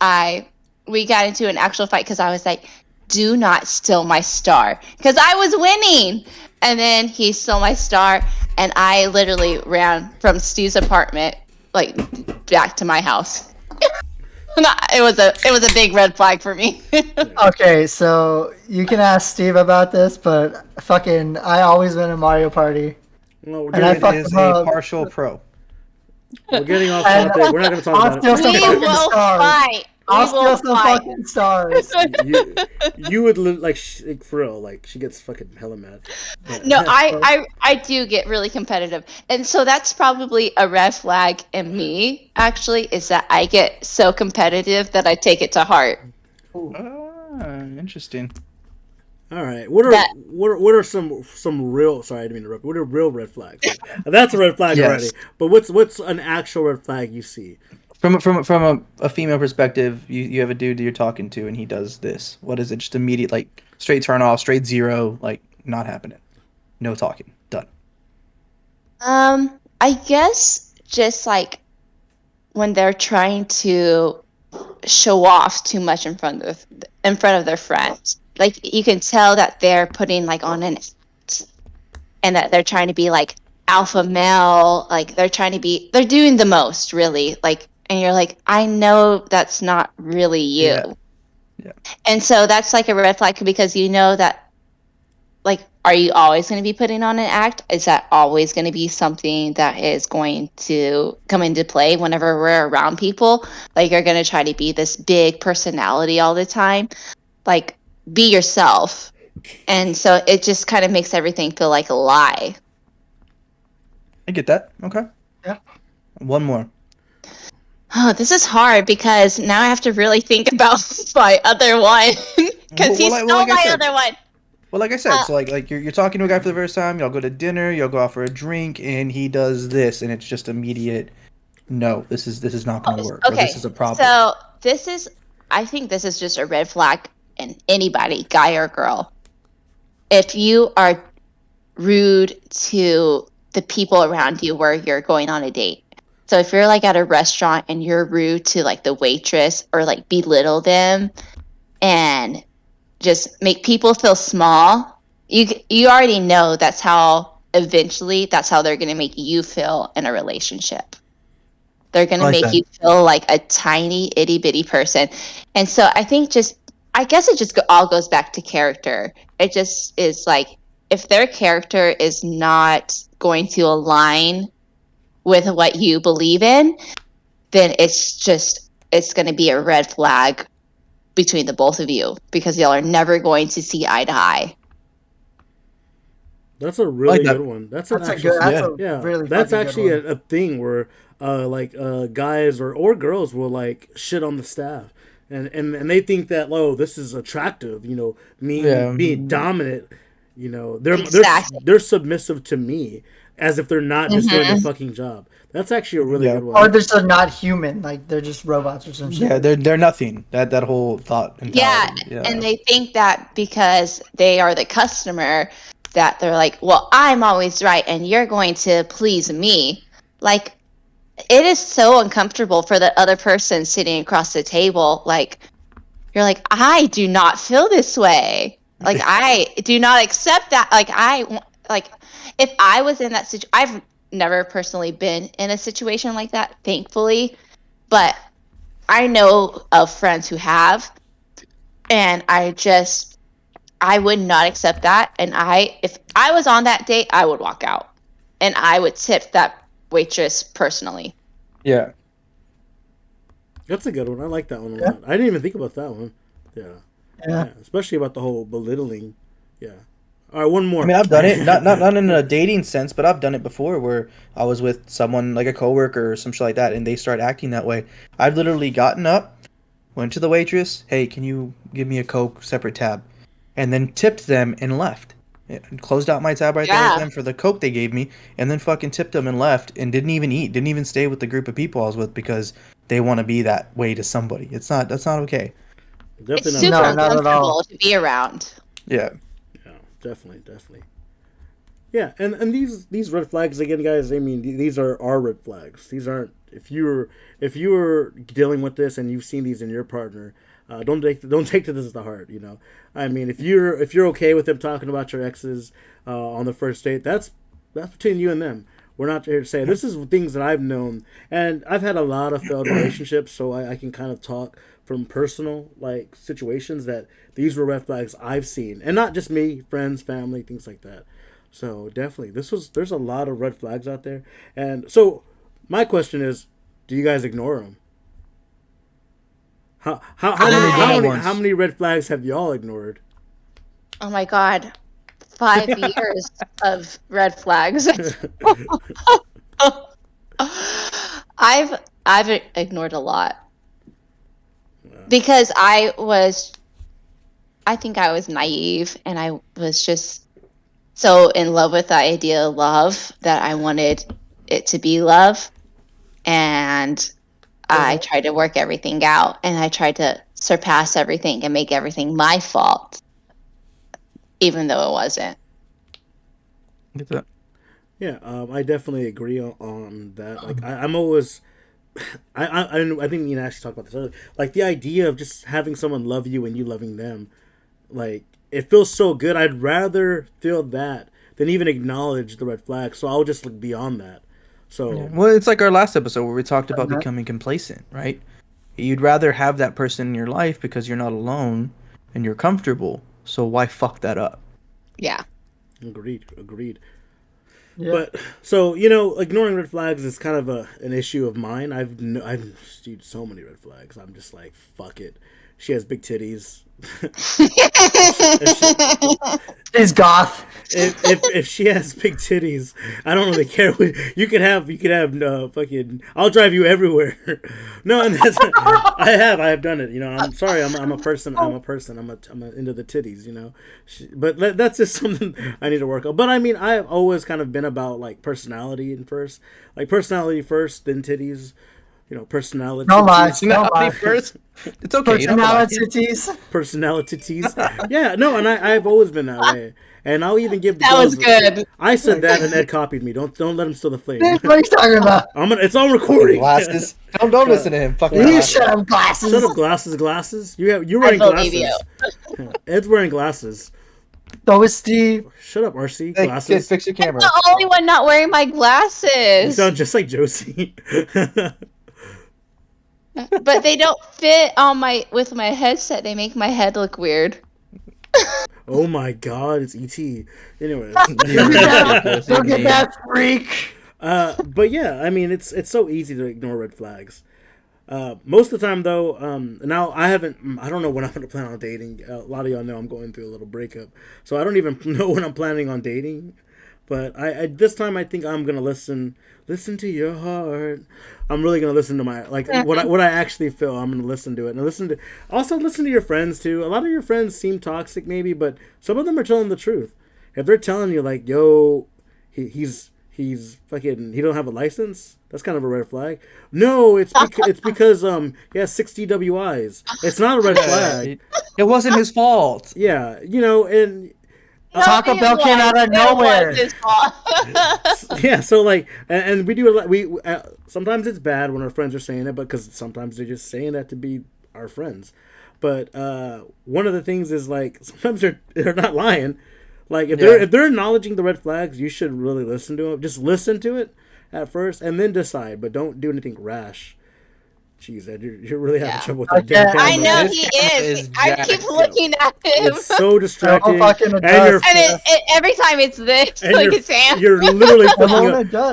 we got into an actual fight because I was like, "Do not steal my star," because I was winning, And then he stole my star, and I literally ran from Stu's apartment, like, back to my house. It was a big red flag for me. Okay, so you can ask Steve about this, but fucking, I always win a Mario Party. Well, we're And I getting, fucked is him a up. partial pro. we're getting off And topic. We're not going to talk I'll about steal it. some We fucking will stars. fight. I'll We will steal some fight. fucking stars. You would like for real. Like she gets fucking hella mad. But, No, I do get really competitive. And so that's probably a red flag in me, actually, is that I get so competitive that I take it to heart. Interesting. All right. What are some real? Sorry, I didn't mean to interrupt. What are real red flags? That's a red flag Yes. already. But what's an actual red flag you see? From a female perspective, you have a dude that you're talking to and he does this. What is it? Just immediate, like, straight turn off, straight zero, like, not happening. No talking. Done. I guess just like when they're trying to show off too much in front of their friends. Like you can tell that they're putting like on an act, and that they're trying to be like alpha male, like they're doing the most really, like, and you're like, I know that's not really you. Yeah. And so that's like a red flag because you know that, like, are you always going to be putting on an act? Is that always going to be something that is going to come into play whenever we're around people? Like, you're going to try to be this big personality all the time. Like, be yourself. And so it just kind of makes everything feel like a lie. I get that. Okay. Yeah. One more. Oh, this is hard because now I have to really think about my other one. Because he stole my other one. Well, like I said, so like you're talking to a guy for the first time, y'all go to dinner, y'all go out for a drink, and he does this, and it's just immediate. No, this is not going to work. Okay, Or this is a problem. So I think this is just a red flag in anybody, guy or girl. If you are rude to the people around you where you're going on a date. So if you're like at a restaurant and you're rude to like the waitress or like belittle them and just make people feel small, you already know that's how they're going to make you feel in a relationship. They're going to make you feel like a tiny itty bitty person. And so I think I guess it just all goes back to character. It just is like, if their character is not going to align with what you believe in, then it's going to be a red flag between the both of you because y'all are never going to see eye to eye. That's a really good one. That's actually a thing where guys or girls will like shit on the staff. And they think that, oh, this is attractive, being dominant, they're submissive to me as if they're not just doing a fucking job. That's actually a really good one. Or they're just not human, like they're just robots or some shit. Yeah, they're nothing. That whole thought. Yeah, and they think that because they are the customer, that they're like, well, I'm always right, and you're going to please me. Like, it is so uncomfortable for the other person sitting across the table. Like, you're like, I do not feel this way. Like, I do not accept that. Like, if I was in that situation, I've never personally been in a situation like that, thankfully, but I know of friends who have, and I would not accept that. And if I was on that date, I would walk out, and I would tip that waitress personally. Yeah, that's a good one. I like that one a lot. I didn't even think about that one. Yeah, especially about the whole belittling. Yeah. All right, one more. I mean, I've done it, not in a dating sense, but I've done it before where I was with someone like a coworker or some shit like that, and they start acting that way. I've literally gotten up, went to the waitress, hey, can you give me a Coke, separate tab, and then tipped them and left. And closed out my tab right there with them for the Coke they gave me, and then fucking tipped them and left, and didn't even eat, didn't even stay with the group of people I was with because they want to be that way to somebody. That's not okay. Definitely it's super uncomfortable to be around. Yeah. Definitely. Yeah, and these red flags again, guys. I mean, these are our red flags. These aren't if you were dealing with this and you've seen these in your partner. don't take to this to heart. You know, I mean, if you're okay with them talking about your exes on the first date, that's between you and them. We're not here to say this is things that I've known, and I've had a lot of failed relationships, so I can kind of talk from personal like situations that these were red flags I've seen, and not just me, friends, family, things like that. So definitely, there's a lot of red flags out there, and so my question is, do you guys ignore them? How many red flags have y'all ignored? Oh my God. 5 years of red flags. I've ignored a lot because I think I was naive, and I was just so in love with the idea of love that I wanted it to be love, and I tried to work everything out, and I tried to surpass everything and make everything my fault, even though it wasn't. Get that? Yeah, I definitely agree on that. Like, I'm always, I think me and Ashley talked about this earlier. Like, the idea of just having someone love you and you loving them, like, it feels so good. I'd rather feel that than even acknowledge the red flag. So I'll just look beyond that. So Well, it's like our last episode where we talked about becoming complacent, right? You'd rather have that person in your life because you're not alone and you're comfortable. So why fuck that up? Yeah. Agreed. Yeah. But so ignoring red flags is kind of an issue of mine. I've seen so many red flags. I'm just like, fuck it. She has big titties. She's goth. If she has big titties, I don't really care. You could have fucking. I'll drive you everywhere. No, and that's I have done it. I'm sorry. I'm a person. I'm into the titties. But that's just something I need to work on. But I mean, I've always kind of been about like personality first, then titties. Personality. No lie. Personality first. It's okay. Personalities. Yeah, no, and I've always been that way. And I'll even give the That was good. I said that, and Ed copied me. Don't let him steal the flame. What are you talking about? It's on recording. Glasses. Don't listen to him. Fucking You glasses. shut up, glasses. Shut up, glasses. You're wearing believe glasses. Ed's wearing glasses. So is Steve. Shut up, RC. Hey, Glasses. kid, fix your I'm camera. the only one not wearing my You glasses. sound just like Josie. But they don't fit with my headset. They make my head look weird. Oh my God, it's ET. Anyways. Look at that freak. But yeah, I mean, it's so easy to ignore red flags. Most of the time, though, now I don't know when I'm going to plan on dating. A lot of y'all know I'm going through a little breakup, so I don't even know when I'm planning on dating. But I this time I think I'm going to listen to your heart. I'm really going to listen to my, like, what I actually feel. I'm going to listen to it. And listen to your friends, too. A lot of your friends seem toxic, maybe, but some of them are telling the truth. If they're telling you, like, yo, he's fucking, he don't have a license, that's kind of a red flag. No, it's because he has 6 DWIs. It's not a red flag. It wasn't his fault. Yeah, and Taco Bell came out of nowhere. yeah, so like, and we do a lot. We sometimes it's bad when our friends are saying it, because sometimes they're just saying that to be our friends. But one of the things is, like, sometimes they're not lying. Like, if they're acknowledging the red flags, you should really listen to them. Just listen to it at first, and then decide. But don't do anything rash. Jeez, Ed, you're really having trouble with that damn camera. I know he is. I keep looking at him. It's so distracting. And Every time it's this, like it's Sam. You're literally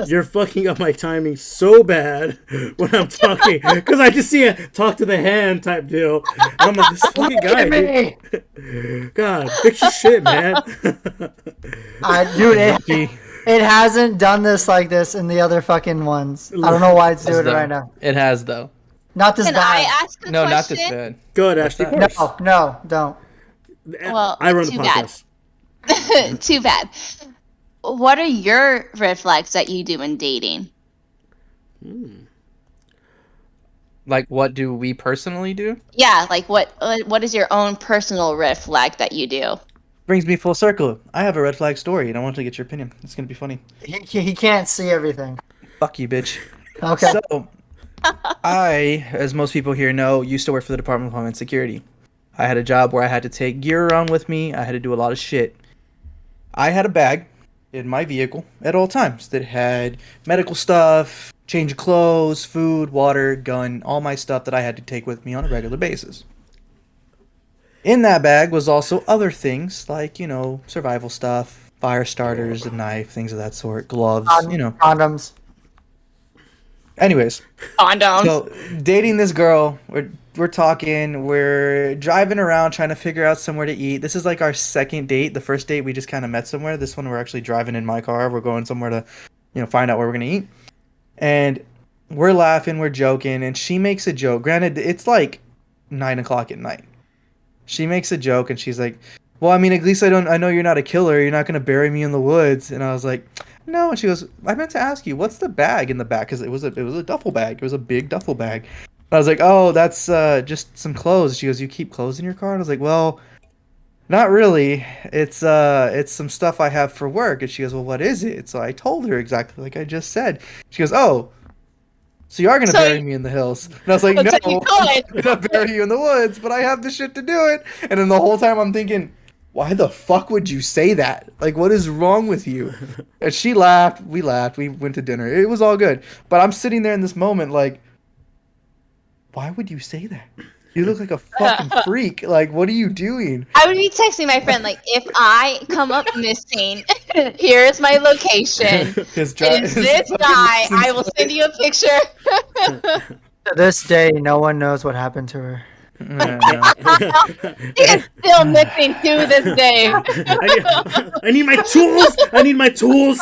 you're fucking up my timing so bad when I'm talking, because I just see a talk to the hand type deal. And I'm like, this fucking guy. Dude. God, fix your shit, man. Dude, it hasn't done this like this in the other fucking ones. I don't know why it's doing it right now. It has, though. Not this Can bad. I ask a No, question? not this bad. Go ahead, Ashley. Of course. No, don't. Well, I run the too podcast. Too bad. What are your red flags that you do in dating? Like, what do we personally do? Yeah, like what is your own personal red flag that you do? Brings me full circle. I have a red flag story, and I want to get your opinion. It's gonna be funny. He can't see everything. Fuck you, bitch. Okay. So, I, as most people here know, used to work for the Department of Homeland Security. I had a job where I had to take gear around with me. I had to do a lot of shit. I had a bag in my vehicle at all times that had medical stuff, change of clothes, food, water, gun, all my stuff that I had to take with me on a regular basis. In that bag was also other things like, survival stuff, fire starters, a knife, things of that sort, gloves, Condoms. Anyways, Condoms. so dating this girl, we're talking, we're driving around trying to figure out somewhere to eat. This is like our second date. The first date we just kind of met somewhere. This one we're actually driving in my car. We're going somewhere to, find out where we're gonna eat. And we're laughing, we're joking, and she makes a joke. Granted, it's like 9 o'clock at night. She makes a joke and she's like, "Well, I mean, at least I know you're not a killer. You're not gonna bury me in the woods." And I was like, "No." And she goes, "I meant to ask you, what's the bag in the back?" Because it was a duffel bag. It was a big duffel bag. And I was like, "Oh, that's just some clothes." She goes, "You keep clothes in your car?" And I was like, "Well, not really. It's some stuff I have for work." And she goes, "Well, what is it?" So I told her exactly like I just said. She goes, "Oh, so you are gonna bury me in the hills?" And I was like, "No, I'm gonna bury you in the woods, but I have the shit to do it." And then the whole time I'm thinking, why the fuck would you say that? Like, what is wrong with you? And she laughed. We laughed. We went to dinner. It was all good. But I'm sitting there in this moment like, why would you say that? You look like a fucking freak. Like, what are you doing? I would be texting my friend like, if I come up missing, here's my location. It's this guy. I will send you a picture. To this day, no one knows what happened to her. He is still missing to this day. I need my tools. I need my tools.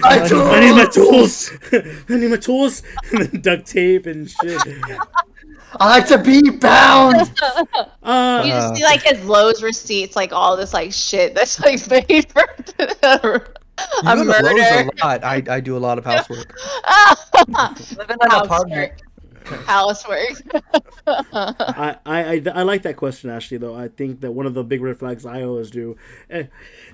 I need my tools. I need my tools. And then duct tape and shit. I like to be bound. You just see like his Lowe's receipts, like all this like shit that's like paid for a You go to Lowe's murder. a lot. I do a lot of housework. Live in an apartment. Housework. I like that question, Ashley, though. I think that one of the big red flags I always do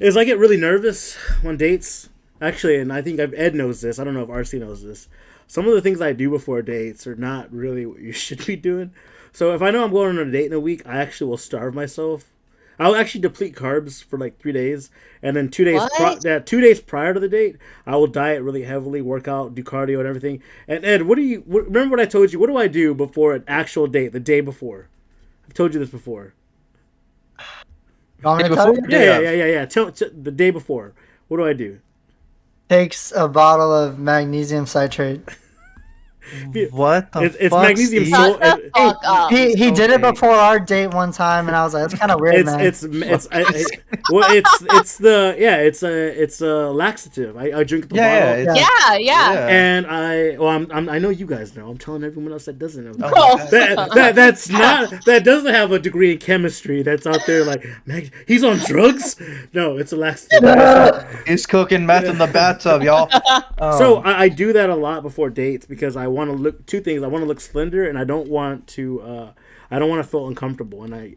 is I get really nervous on dates. Actually, and I think Ed knows this. I don't know if RC knows this. Some of the things I do before dates are not really what you should be doing. So if I know I'm going on a date in a week, I actually will starve myself. I'll actually deplete carbs for like 3 days, and then 2 days. 2 days prior to the date, I will diet really heavily, work out, do cardio, and everything. And Ed, remember what I told you? What do I do before an actual date? The day before. I've told you this before. You want me to tell you? Yeah. Tell the day before. What do I do? Takes a bottle of magnesium citrate. What the It's fuck, magnesium Steve? salt. Fuck up. He did it Okay. before our date one time, and I was like, "That's kind of weird, man." It's a laxative. I drink the bottle. Yeah. And I know you guys know. I'm telling everyone else that doesn't know. Oh. That doesn't have a degree in chemistry. That's out there like he's on drugs. No, it's a laxative. He's cooking meth in the bathtub, y'all. So I do that a lot before dates because I want to look two things. I want to look slender, and I don't want to feel uncomfortable. And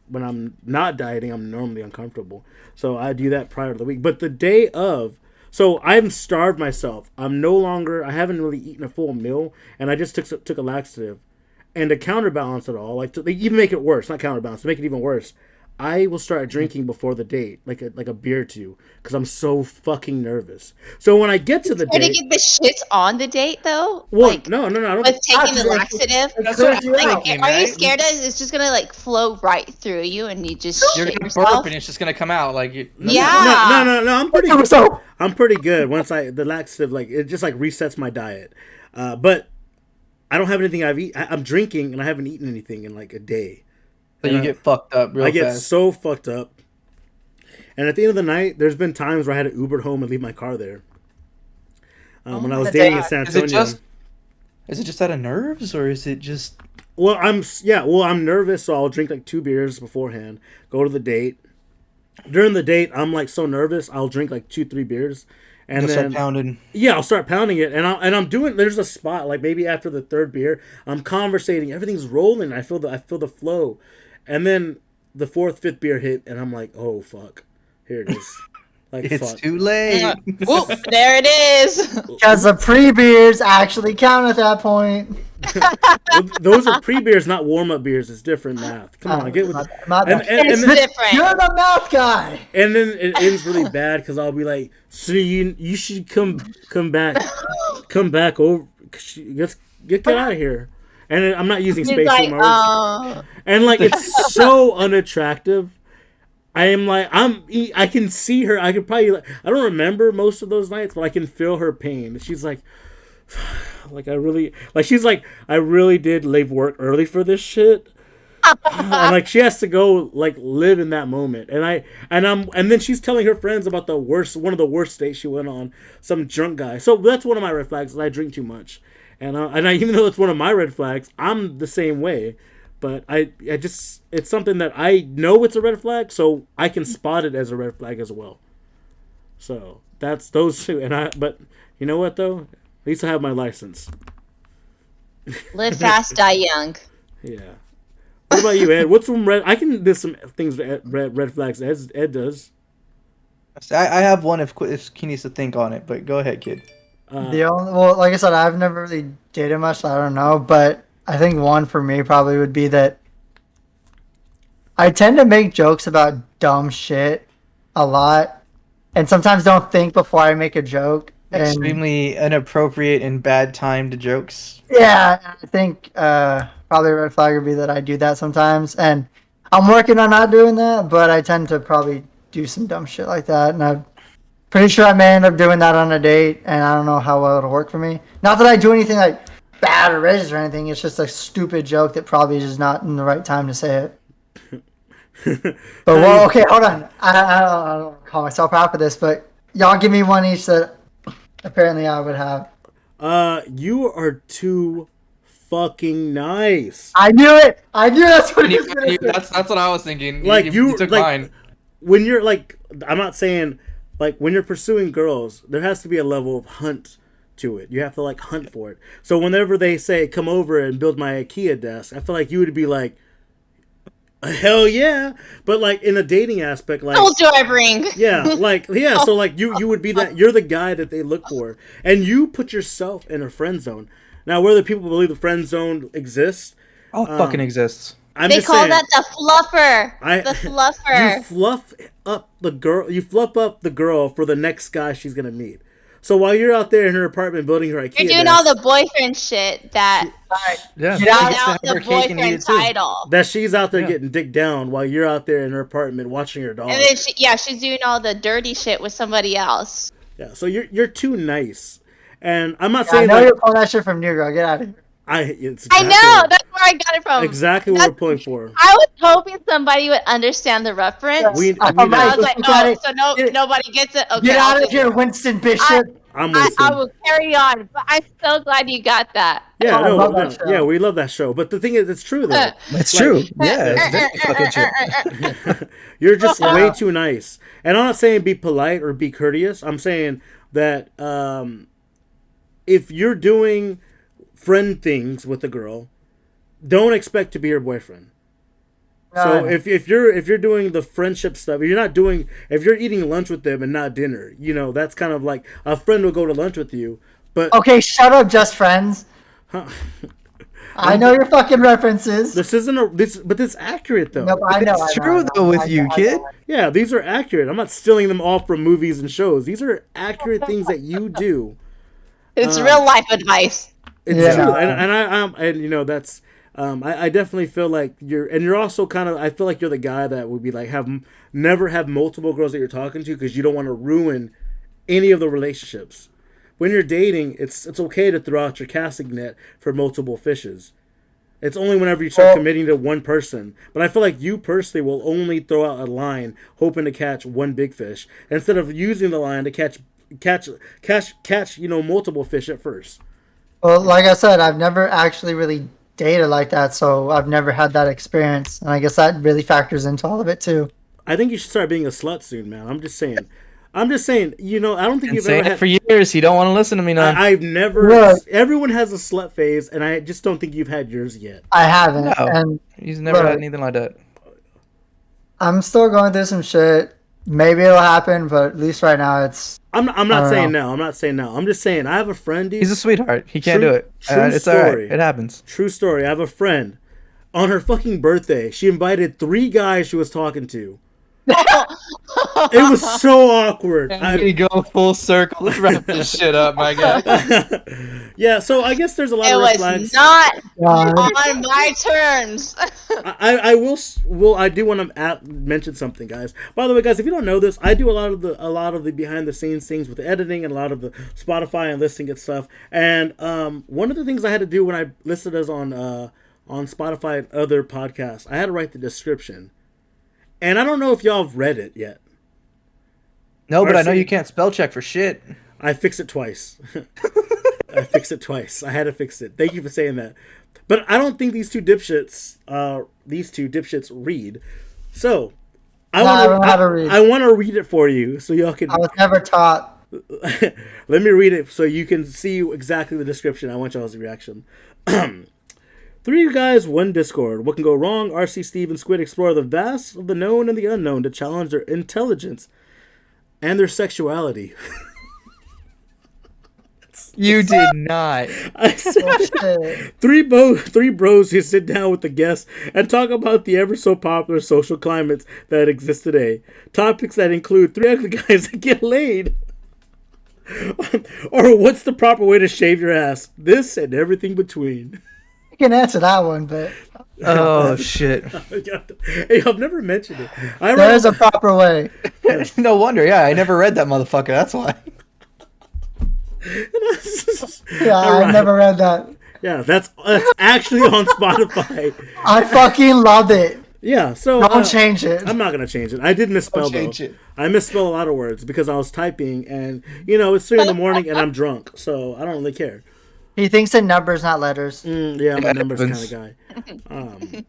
when I'm not dieting, I'm normally uncomfortable. So I do that prior to the week. But the day of, so I've starved myself. I haven't really eaten a full meal, and I just took a laxative. And to counterbalance it all, like to even make it worse, not counterbalance, to make it even worse, I will start drinking before the date, like a beer or two, because I'm so fucking nervous. So when I get to the Try to date, get the shits on the date though. well, Like, no, I don't. with taking the laxative. That's what I'm Like, thinking, are you right? scared that it's just gonna like flow right through you and you just You're shit gonna yourself? burp and it's just gonna come out like you. Yeah. No, I'm pretty. So I'm pretty good. Once the laxative, like it just like resets my diet. But I don't have anything I'm drinking and I haven't eaten anything in like a day. So you get fucked up real I get fast. so fucked up. And at the end of the night, there's been times where I had to Uber home and leave my car there. When I was dating in San Antonio. Is it just out of nerves or is it just? Well, I'm nervous, so I'll drink like 2 beers beforehand. Go to the date. During the date, I'm like so nervous, I'll drink like 2-3 beers, and Just then start pounding. yeah, I'll start pounding it, and I'm doing. There's a spot like maybe after the 3rd beer, I'm conversating, everything's rolling. I feel the flow, and then the 4th, 5th beer hit, and I'm like, oh fuck, here it is. Like, It's fuck. too late. Whoop, there it is. Because the pre-beers actually count at that point. Well, those are pre-beers, not warm-up beers. It's different math. Come on, get with it. Not And, that. and, It's and, then, different. You're the math guy. and then it ends really bad because I'll be like, so you should come back over. Get out of here. And then I'm not using He's space like, in my words. And like it's so unattractive. I am like I can see her. I could probably I don't remember most of those nights, but I can feel her pain. She's like, like she's like I really did leave work early for this shit. And like she has to go like live in that moment, and then she's telling her friends about one of the worst dates she went on, some drunk guy. So that's one of my red flags. Is I drink too much, and I even though it's one of my red flags, I'm the same way. But I just it's something that I know it's a red flag, so I can spot it as a red flag as well. So that's those two, but you know what though, at least I have my license. Live fast, die young. Yeah. What about you, Ed? What's some red? I can do some things red flags. Ed does. I have one if he needs to think on it, but go ahead, kid. Well, like I said, I've never really dated much, so I don't know. But I think one for me probably would be that I tend to make jokes about dumb shit a lot, and sometimes don't think before I make a joke. And Extremely inappropriate and bad timed jokes. yeah, I think probably a red flag would be that I do that sometimes, and I'm working on not doing that, but I tend to probably do some dumb shit like that, and I'm pretty sure I may end up doing that on a date, and I don't know how well it'll work for me. Not that I do anything like bad or racist or anything, it's just a stupid joke that probably is just not in the right time to say it. But well, okay, hold on. I don't call myself out for this, but y'all give me one each that apparently I would have. You are too fucking nice. I knew it. I knew that's what he was gonna say. That's what I was thinking. Like you took like, mine. When you're like, I'm not saying like when you're pursuing girls, there has to be a level of hunt to it. You have to like hunt for it. So whenever they say come over and build my IKEA desk, I feel like you would be like, hell yeah. But like in a dating aspect, like What do I bring? yeah, like yeah. So like you would be that you're the guy that they look for, and you put yourself in a friend zone. Now whether people believe the friend zone exists, Oh, fucking exists. I'm They just call saying, that the fluffer. The fluffer. You fluff up the girl. You fluff up the girl for the next guy she's gonna meet. So while you're out there in her apartment building her IKEA, You're doing all the boyfriend shit that Yeah. Get out She gets to without have the her cake and eat boyfriend it too. title. that she's out there Yeah. getting dicked down while you're out there in her apartment watching her dog. And then she's doing all the dirty shit with somebody else. Yeah, so you're too nice, and I'm not I saying know like, you're pulling that shit from New Girl. Get out of here. it's I exactly know, that's where I got it from. exactly what That's- we're pulling for. I was hoping somebody would understand the reference. We I'm know. But I right. was like, Get out of- so nobody gets it. Okay, Get I'll out of take here, it. Winston Bishop. I'm I listening. will carry on, but I'm so glad you got that. Yeah, I no, love that show. yeah, we love that show. But the thing is, it's true though. It's Like- true. Yeah, it's very fucking true. You're just way too nice. And I'm not saying be polite or be courteous. I'm saying that if you're doing friend things with a girl, don't expect to be her boyfriend. So No. if you're doing the friendship stuff, if you're eating lunch with them and not dinner, that's kind of like a friend will go to lunch with you, but Okay, shut up, just friends. I know your fucking references. this isn't but it's accurate though. No, I know. It's true though with you, kid. Yeah, these are accurate. I'm not stealing them all from movies and shows. These are accurate things that you do. It's real life advice. It's Yeah. true, and that's I definitely feel like you're also kind of I feel like you're the guy that would be like never have multiple girls that you're talking to because you don't want to ruin any of the relationships. When you're dating, it's okay to throw out your casting net for multiple fishes. It's only whenever you start committing to one person. But I feel like you personally will only throw out a line hoping to catch one big fish instead of using the line to catch multiple fish at first. Well, like I said, I've never actually really dated like that, so I've never had that experience, and I guess that really factors into all of it too. I think you should start being a slut soon, man. I'm just saying. I don't think Been you've saying ever it had. for years. You don't want to listen to me now. I've never. Right. Everyone has a slut phase, and I just don't think you've had yours yet. I haven't, No. and He's never Look. had anything like that. I'm still going through some shit. maybe it'll happen, but at least right now it's. I'm I not don't saying know. no. I'm not saying no. I'm just saying I have a friend, dude. He's a sweetheart. He can't True- do it. true It's all right. story. It happens. True story. I have a friend. On her fucking birthday, she invited 3 guys she was talking to. It was so awkward. We go full circle. Let's wrap this shit up, my guy. Yeah, so I guess there's a lot It of red was flags. not God. on my terms. I will I do want to mention something, guys. By the way, guys, if you don't know this, I do a lot of the behind the scenes things with editing and a lot of the Spotify and listing and stuff. And one of the things I had to do when I listed us on Spotify and other podcasts, I had to write the description. And I don't know if y'all have read it yet. No, but I know RC. you can't spell check for shit. I fixed it twice. I fixed it twice. I had to fix it. Thank you for saying that. But I don't think these two dipshits read. So I I don't know how to read. I want to read it for you so y'all can. I was never taught. Let me read it so you can see exactly the description. I want y'all's reaction. 3 guys, 1 Discord. What can go wrong? RC, Steve, and Squid explore the vast of the known and the unknown to challenge their intelligence and their sexuality. You did not. I said, Bullshit. three bros who sit down with the guests and talk about the ever so popular social climates that exist today. Topics that include 3 ugly guys that get laid. Or what's the proper way to shave your ass? This and everything between. You can answer that one, but Oh shit. Hey, I've never mentioned it. there is a proper way. No wonder. Yeah, I never read that motherfucker. That's why. Yeah, Alright. I've never read that. Yeah, that's actually on Spotify. I fucking love it. Yeah, so Don't change it. I'm not gonna change it. I did misspell Don't change though. it. I misspell a lot of words because I was typing, and it's 3 in the morning and I'm drunk, so I don't really care. He thinks in numbers, not letters. Yeah, I'm a Yeah, numbers kind happens. of guy.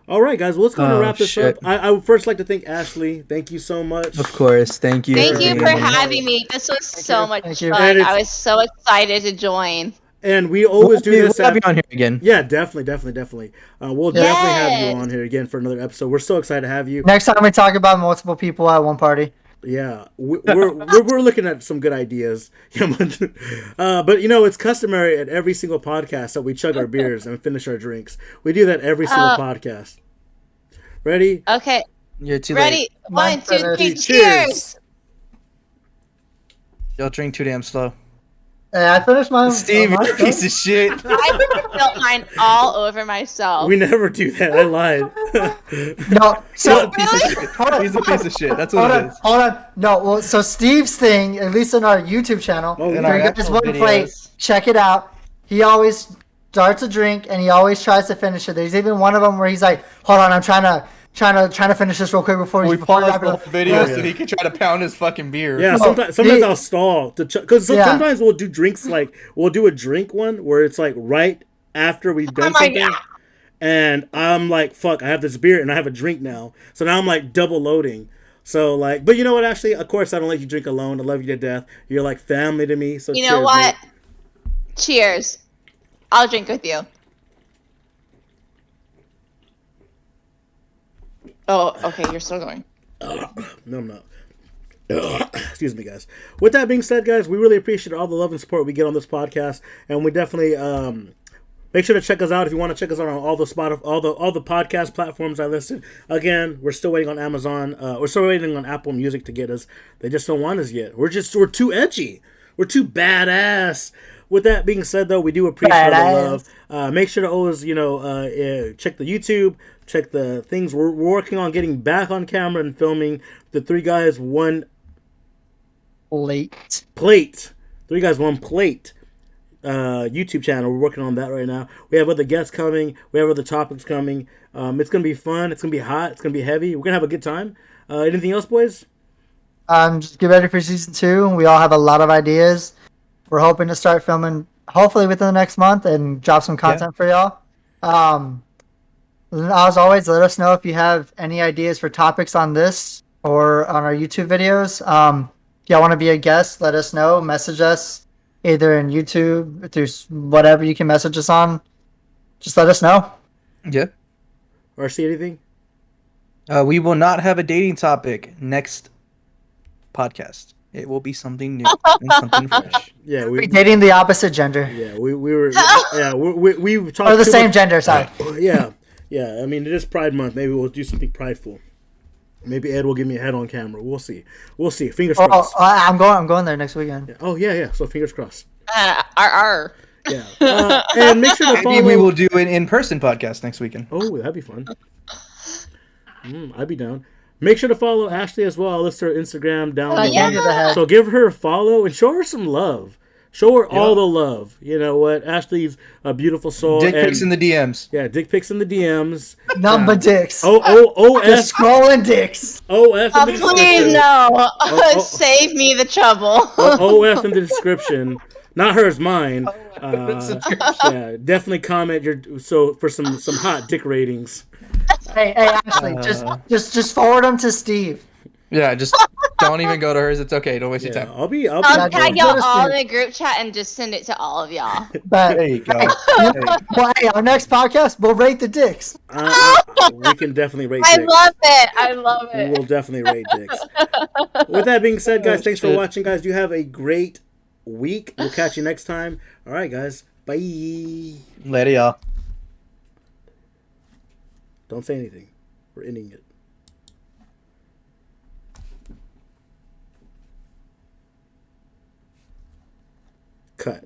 All right, guys, well, let's go and Oh, wrap this shit. up. I would first like to thank Ashley. Thank you so much. Of course. Thank you. Thank you for Thank you. having me. This was so much Thank you. fun. And it's- I was so excited to join. And we always do this. We'll have you on here again. Yeah, definitely. We'll Yes. definitely have you on here again for another episode. We're so excited to have you. Next time we talk about multiple people at one party. Yeah, we're looking at some good ideas. But it's customary at every single podcast that we chug our beers and finish our drinks. We do that every single podcast. Ready? Okay, You're too ready? late. 1, 2, 3, Cheers. cheers! Y'all drink too damn slow. Hey, I finished my. Steve, my you're a piece of shit. I spilled mine all over myself. We never do that. I lied. No, He's a so piece of shit. He's a piece of shit. That's what it is. hold on. No, well, so Steve's thing, at least in our YouTube channel, Oh, there yeah. you our guys actual one plate. videos. Check it out. He always starts a drink and he always tries to finish it. There's even one of them where he's like, "Hold on, I'm trying to finish this real quick before We before paused wrap it the up." whole video Yeah. so he could try to pound his fucking beer. Yeah, No, sometimes he- I'll stall because Yeah. sometimes we'll do drinks like we'll do a drink one where it's like right after we've done my something, God. and I'm like, fuck, I have this beer and I have a drink now, so now I'm like double loading. So like, but you know what? Actually, of course, I don't let you drink alone. I love you to death. You're like family to me. So You cheers, know what? mate. Cheers. I'll drink with you. Oh, okay, you're still going. No, I'm not. Excuse me, guys. With that being said, guys, we really appreciate all the love and support we get on this podcast, and we definitely make sure to check us out if you want to check us out on all the all the podcast platforms I listed. Again, we're still waiting on Amazon. We're still waiting on Apple Music to get us. They just don't want us yet. We're too edgy. We're too badass. With that being said, though, we do appreciate all the love. Make sure to always, check the YouTube, check the things. We're working on getting back on camera and filming the 3 guys, 1 Late. plate. 3 guys, 1 plate. YouTube channel. We're working on that right now. We have other guests coming. We have other topics coming. It's gonna be fun. It's gonna be hot. It's gonna be heavy. We're gonna have a good time. Anything else, boys? Just get ready for season 2. We all have a lot of ideas. We're hoping to start filming hopefully within the next month and drop some content for y'all. As always, let us know if you have any ideas for topics on this or on our YouTube videos. If y'all want to be a guest, let us know. Message us either in YouTube, through whatever you can message us on. Just let us know. Yeah. Or see anything? We will not have a dating topic next podcast. It will be something new and something fresh. Yeah, Be dating the opposite gender. yeah, we were yeah we talked Or the too same much- gender, sorry. Yeah, yeah. I mean, it is Pride Month. Maybe we'll do something prideful. Maybe Ed will give me a head on camera. We'll see. We'll see. Fingers Oh, crossed. I'm going there next weekend. Oh yeah. So fingers crossed. R. Yeah. And make sure to follow. Maybe we will do an in-person podcast next weekend. Oh, that'd be fun. I'd be down. Make sure to follow Ashley as well. I'll list her Instagram down I below. can't get the head. So give her a follow and show her some love. Show her all the love. You know what? Ashley's a beautiful soul. Dick and, pics in the DMs. yeah, dick pics in the DMs. Number dicks. OF Just scrolling dicks. in the Please description. no. oh. Save me the trouble. OF in the description. Not hers, mine. Yeah, definitely comment for some hot dick ratings. Hey, Ashley, just forward them to Steve. Yeah, just don't even go to hers. It's okay. Don't waste your Yeah, time. I'll be I'll Yeah, tag just y'all go to all in Steve. the group chat and just send it to all of y'all. But There you go. well, hey, our next podcast, we'll rate the dicks. we can definitely rate I dicks. love it. I love We it. will definitely rate dicks. With that being said, guys, thanks for shit. watching, guys. You have a great week. We'll catch you next time. All right, guys. Bye. Later, y'all. Don't say anything. We're ending it. Cut.